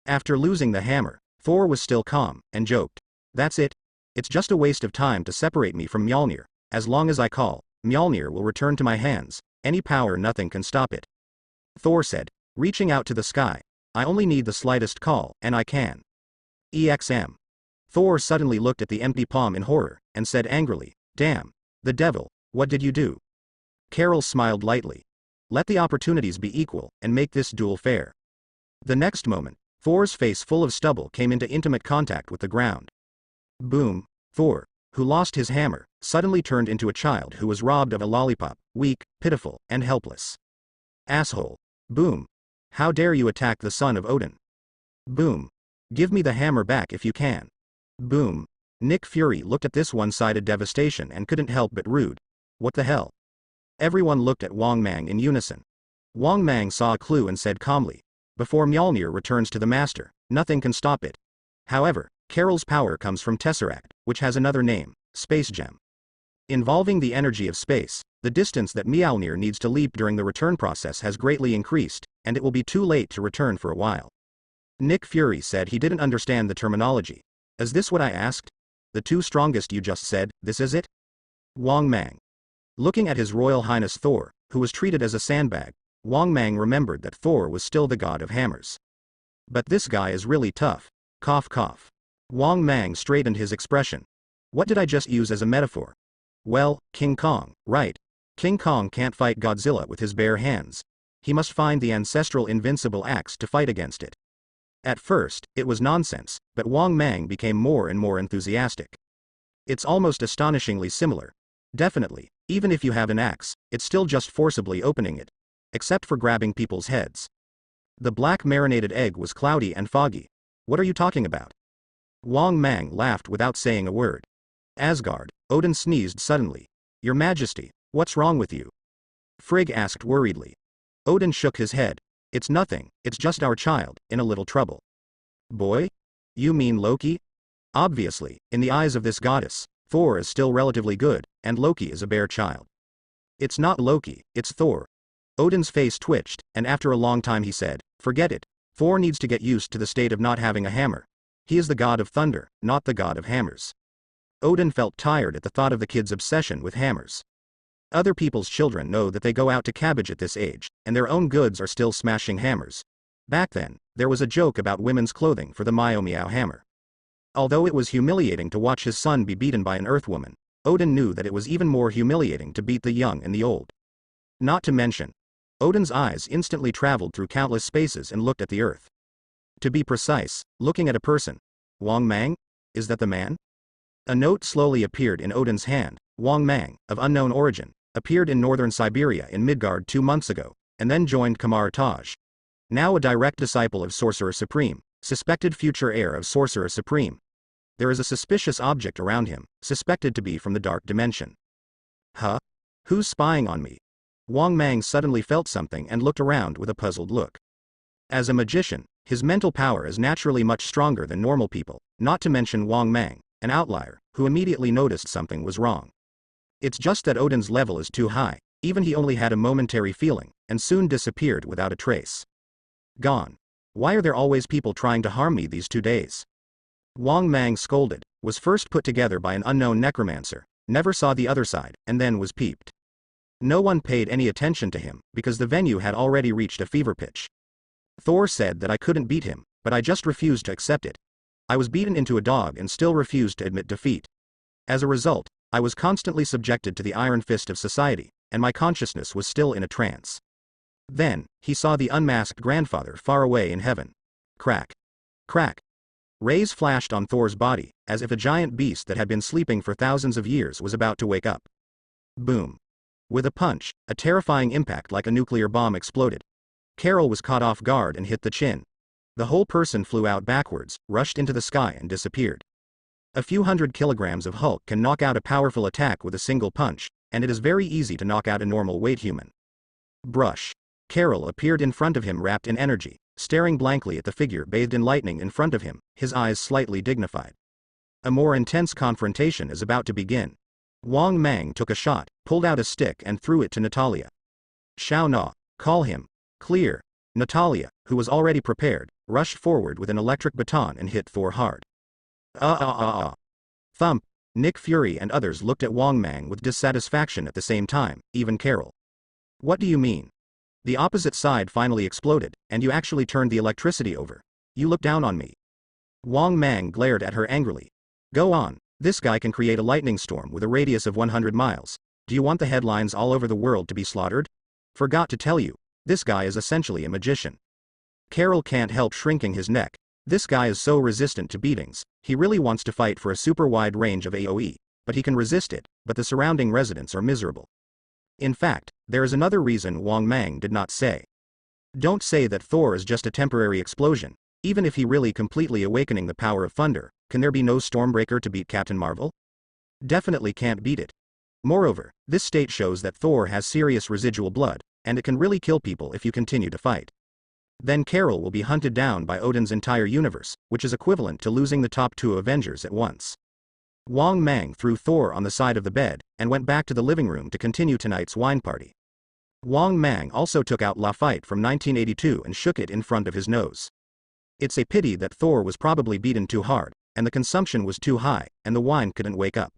After losing the hammer, Thor was still calm, and joked. That's it. It's just a waste of time to separate me from Mjolnir. As long as I call, Mjolnir will return to my hands. Any power, nothing can stop it. Thor said, reaching out to the sky. I only need the slightest call, and I can. EXM. Thor suddenly looked at the empty palm in horror, and said angrily, damn. The devil, what did you do? Carol smiled lightly. Let the opportunities be equal, and make this duel fair. The next moment, Thor's face full of stubble came into intimate contact with the ground. Boom. Thor, who lost his hammer, suddenly turned into a child who was robbed of a lollipop, weak, pitiful, and helpless. Asshole. Boom. How dare you attack the son of Odin? Boom. Give me the hammer back if you can. Boom. Nick Fury looked at this one-sided devastation and couldn't help but rude. What the hell? Everyone looked at Wang Mang in unison. Wang Mang saw a clue and said calmly, before Mjolnir returns to the master, nothing can stop it. However, Carol's power comes from Tesseract, which has another name, Space Gem. Involving the energy of space, the distance that Mjolnir needs to leap during the return process has greatly increased, and it will be too late to return for a while. Nick Fury said he didn't understand the terminology. Is this what I asked? The 2 strongest you just said, this is it? Wang Mang. Looking at His Royal Highness Thor, who was treated as a sandbag, Wang Mang remembered that Thor was still the god of hammers. But this guy is really tough. Cough cough. Wang Mang straightened his expression. What did I just use as a metaphor? Well, King Kong, right. King Kong can't fight Godzilla with his bare hands. He must find the ancestral invincible axe to fight against it. At first, it was nonsense, but Wang Mang became more and more enthusiastic. It's almost astonishingly similar. Definitely, even if you have an axe, it's still just forcibly opening it. Except for grabbing people's heads. The black marinated egg was cloudy and foggy. What are you talking about? Wang Mang laughed without saying a word. Asgard, Odin sneezed suddenly. Your Majesty, what's wrong with you? Frigg asked worriedly. Odin shook his head. It's nothing, it's just our child, in a little trouble. Boy? You mean Loki? Obviously, in the eyes of this goddess, Thor is still relatively good, and Loki is a bare child. It's not Loki, it's Thor. Odin's face twitched, and after a long time he said, forget it. Thor needs to get used to the state of not having a hammer. He is the god of thunder, not the god of hammers. Odin felt tired at the thought of the kid's obsession with hammers. Other people's children know that they go out to cabbage at this age, and their own goods are still smashing hammers. Back then, there was a joke about women's clothing for the Meow Meow hammer. Although it was humiliating to watch his son be beaten by an earthwoman, Odin knew that it was even more humiliating to beat the young and the old. Not to mention, Odin's eyes instantly traveled through countless spaces and looked at the earth. To be precise, looking at a person. Wang Mang? Is that the man? A note slowly appeared in Odin's hand. Wang Mang, of unknown origin, appeared in northern Siberia in Midgard 2 months ago, and then joined Kamar Taj. Now a direct disciple of Sorcerer Supreme, suspected future heir of Sorcerer Supreme. There is a suspicious object around him, suspected to be from the dark dimension. Huh? Who's spying on me? Wang Mang suddenly felt something and looked around with a puzzled look. As a magician, his mental power is naturally much stronger than normal people, not to mention Wang Mang, an outlier, who immediately noticed something was wrong. It's just that Odin's level is too high, even he only had a momentary feeling, and soon disappeared without a trace. Gone. Why are there always people trying to harm me these 2 days? Wang Mang scolded, was first put together by an unknown necromancer, never saw the other side, and then was peeped. No one paid any attention to him, because the venue had already reached a fever pitch. Thor said that I couldn't beat him, but I just refused to accept it. I was beaten into a dog and still refused to admit defeat. As a result, I was constantly subjected to the iron fist of society, and my consciousness was still in a trance. Then, he saw the unmasked grandfather far away in heaven. Crack. Crack. Rays flashed on Thor's body, as if a giant beast that had been sleeping for thousands of years was about to wake up. Boom. With a punch, a terrifying impact like a nuclear bomb exploded. Carol was caught off guard and hit the chin. The whole person flew out backwards, rushed into the sky and disappeared. A few hundred kilograms of Hulk can knock out a powerful attack with a single punch, and it is very easy to knock out a normal weight human. Brush. Carol appeared in front of him wrapped in energy, staring blankly at the figure bathed in lightning in front of him, his eyes slightly dignified. A more intense confrontation is about to begin. Wang Mang took a shot, pulled out a stick and threw it to Natalia. Shao Na, call him. Clear. Natalia, who was already prepared, rushed forward with an electric baton and hit Thor hard. Thump. Nick Fury and others looked at Wang Mang with dissatisfaction at the same time, even Carol. What do you mean? The opposite side finally exploded, and you actually turned the electricity over. You look down on me. Wang Mang glared at her angrily. Go on, this guy can create a lightning storm with a radius of 100 miles. Do you want the headlines all over the world to be slaughtered? Forgot to tell you, this guy is essentially a magician. Carol can't help shrinking his neck. This guy is so resistant to beatings, he really wants to fight for a super wide range of AoE, but he can resist it, but the surrounding residents are miserable. In fact, there is another reason Wang Mang did not say. Don't say that Thor is just a temporary explosion. Even if he really completely awakening the power of thunder, can there be no Stormbreaker to beat Captain Marvel? Definitely can't beat it. Moreover, this state shows that Thor has serious residual blood, and it can really kill people if you continue to fight. Then Carol will be hunted down by Odin's entire universe, which is equivalent to losing the top 2 Avengers at once. Wang Mang threw Thor on the side of the bed, and went back to the living room to continue tonight's wine party. Wang Mang also took out La Fight from 1982 and shook it in front of his nose. It's a pity that Thor was probably beaten too hard, and the consumption was too high, and the wine couldn't wake up.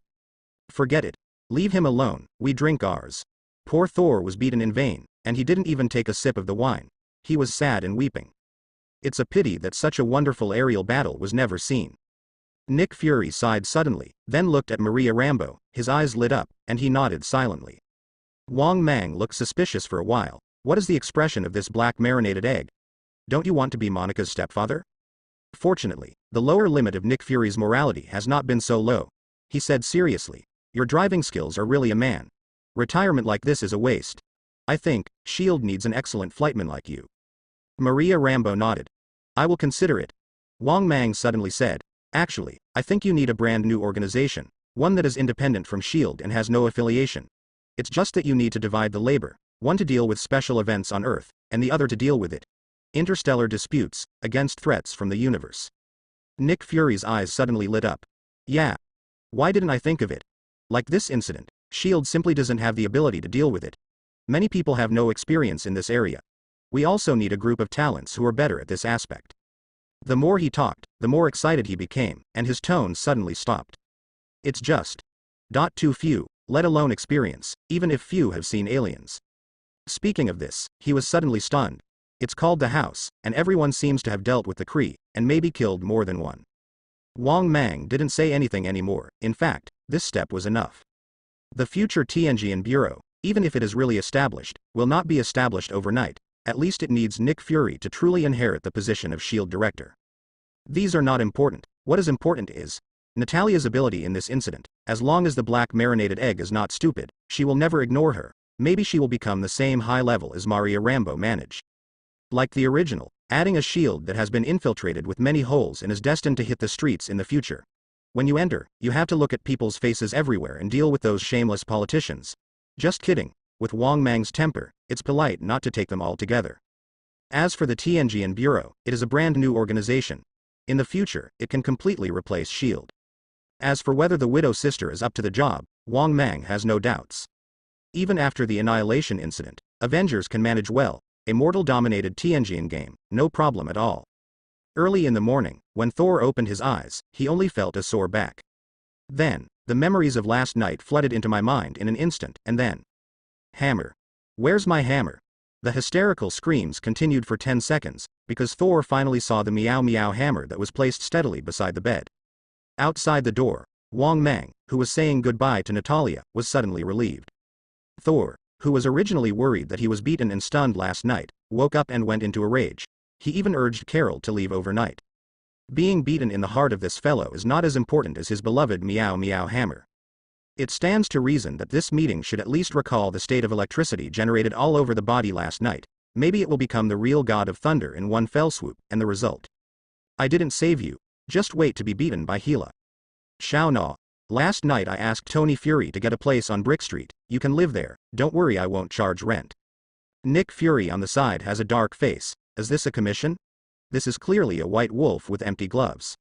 Forget it. Leave him alone, we drink ours. Poor Thor was beaten in vain, and he didn't even take a sip of the wine. He was sad and weeping. It's a pity that such a wonderful aerial battle was never seen. Nick Fury sighed suddenly, then looked at Maria Rambeau, his eyes lit up, and he nodded silently. Wang Mang looked suspicious for a while. What is the expression of this black marinated egg? Don't you want to be Monica's stepfather? Fortunately, the lower limit of Nick Fury's morality has not been so low. He said seriously, your driving skills are really a man. Retirement like this is a waste. I think, S.H.I.E.L.D. needs an excellent flightman like you. Maria Rambeau nodded. I will consider it. Wang Mang suddenly said, actually, I think you need a brand new organization, one that is independent from S.H.I.E.L.D. and has no affiliation. It's just that you need to divide the labor, one to deal with special events on Earth, and the other to deal with it. Interstellar disputes, against threats from the universe. Nick Fury's eyes suddenly lit up. Yeah. Why didn't I think of it? Like this incident, S.H.I.E.L.D. simply doesn't have the ability to deal with it. Many people have no experience in this area. We also need a group of talents who are better at this aspect. The more he talked, the more excited he became, and his tone suddenly stopped. It's just too few, let alone experience, even if few have seen aliens. Speaking of this, he was suddenly stunned. It's called the house, and everyone seems to have dealt with the Kree, and maybe killed more than one. Wang Mang didn't say anything anymore. In fact, this step was enough. The future Tianjin Bureau, even if it is really established, will not be established overnight. At least it needs Nick Fury to truly inherit the position of S.H.I.E.L.D. director. These are not important. What is important is Natalia's ability in this incident. As long as the black marinated egg is not stupid, she will never ignore her. Maybe she will become the same high level as Maria Rambeau managed. Like the original, adding a S.H.I.E.L.D. that has been infiltrated with many holes and is destined to hit the streets in the future. When you enter, you have to look at people's faces everywhere and deal with those shameless politicians. Just kidding. With Wang Mang's temper, it's polite not to take them all together. As for the Tianjin Bureau, it is a brand new organization. In the future, it can completely replace S.H.I.E.L.D. As for whether the widow sister is up to the job, Wang Mang has no doubts. Even after the Annihilation incident, Avengers can manage well. A mortal-dominated Tianjin game, no problem at all. Early in the morning, when Thor opened his eyes, he only felt a sore back. Then, the memories of last night flooded into my mind in an instant, and then... Hammer. Where's my hammer? The hysterical screams continued for 10 seconds, because Thor finally saw the meow meow hammer that was placed steadily beside the bed. Outside the door, Wang Mang, who was saying goodbye to Natalia, was suddenly relieved. Thor, who was originally worried that he was beaten and stunned last night, woke up and went into a rage. He even urged Carol to leave overnight. Being beaten in the heart of this fellow is not as important as his beloved meow meow hammer. It stands to reason that this meeting should at least recall the state of electricity generated all over the body last night. Maybe it will become the real god of thunder in one fell swoop, and the result. I didn't save you. Just wait to be beaten by Gila. Xiao Na. Last night I asked Tony Fury to get a place on Brick Street. You can live there, don't worry, I won't charge rent. Nick Fury on the side has a dark face. Is this a commission? This is clearly a white wolf with empty gloves.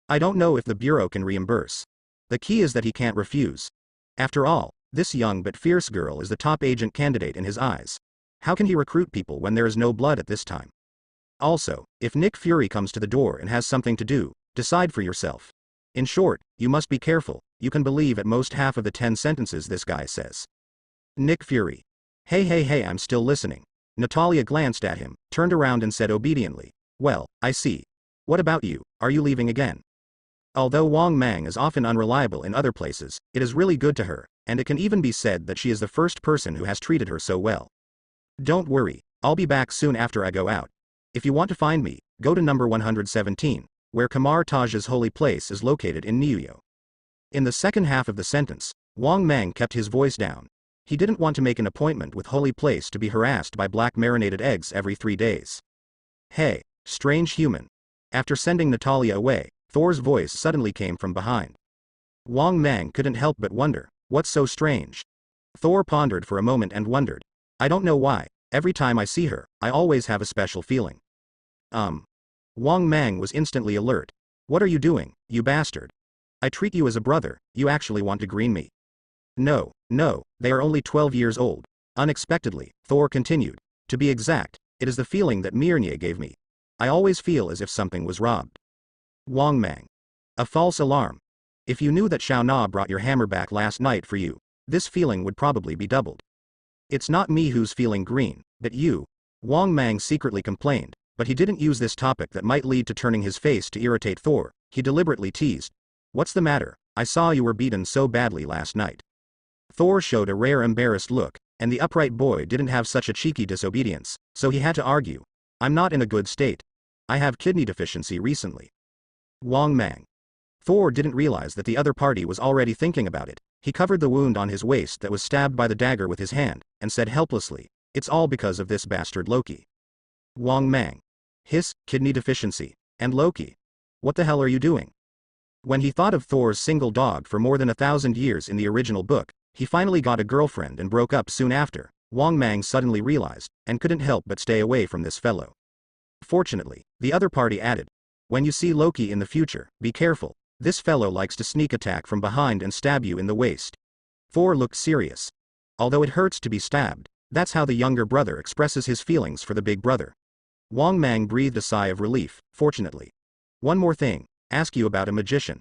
I don't know if the Bureau can reimburse. The key is that he can't refuse. After all, this young but fierce girl is the top agent candidate in his eyes. How can he recruit people when there is no blood at this time? Also, if Nick Fury comes to the door and has something to do, decide for yourself. In short, you must be careful. You can believe at most half of the 10 sentences this guy says. Nick Fury. Hey, I'm still listening. Natalia glanced at him, turned around and said obediently, well, I see. What about you, are you leaving again? Although Wang Mang is often unreliable in other places, it is really good to her, and it can even be said that she is the first person who has treated her so well. Don't worry, I'll be back soon after I go out. If you want to find me, go to number 117, where Kamar Taj's holy place is located in Niuyo. In the second half of the sentence, Wang Mang kept his voice down. He didn't want to make an appointment with holy place to be harassed by black marinated eggs every 3 days. Hey, strange human. After sending Natalia away, Thor's voice suddenly came from behind. Wang Mang couldn't help but wonder, what's so strange? Thor pondered for a moment and wondered. I don't know why, every time I see her, I always have a special feeling. Wang Mang was instantly alert. What are you doing, you bastard? I treat you as a brother, you actually want to green me? No, they are only 12 years old. Unexpectedly, Thor continued. To be exact, it is the feeling that Mjolnir gave me. I always feel as if something was robbed. Wang Mang. A false alarm. If you knew that Xiao Na brought your hammer back last night for you, this feeling would probably be doubled. It's not me who's feeling green, but you. Wang Mang secretly complained, but he didn't use this topic that might lead to turning his face to irritate Thor. He deliberately teased. What's the matter? I saw you were beaten so badly last night. Thor showed a rare embarrassed look, and the upright boy didn't have such a cheeky disobedience, so he had to argue. I'm not in a good state. I have kidney deficiency recently. Wang Mang. Thor didn't realize that the other party was already thinking about it. He covered the wound on his waist that was stabbed by the dagger with his hand, and said helplessly, it's all because of this bastard Loki. Wang Mang. His, kidney deficiency, and Loki. What the hell are you doing? When he thought of Thor's single dog for more than 1,000 years in the original book, he finally got a girlfriend and broke up soon after, Wang Mang suddenly realized, and couldn't help but stay away from this fellow. Fortunately, the other party added, when you see Loki in the future, be careful, this fellow likes to sneak attack from behind and stab you in the waist. Thor looked serious. Although it hurts to be stabbed, that's how the younger brother expresses his feelings for the big brother. Wang Mang breathed a sigh of relief, fortunately. One more thing, ask you about a magician.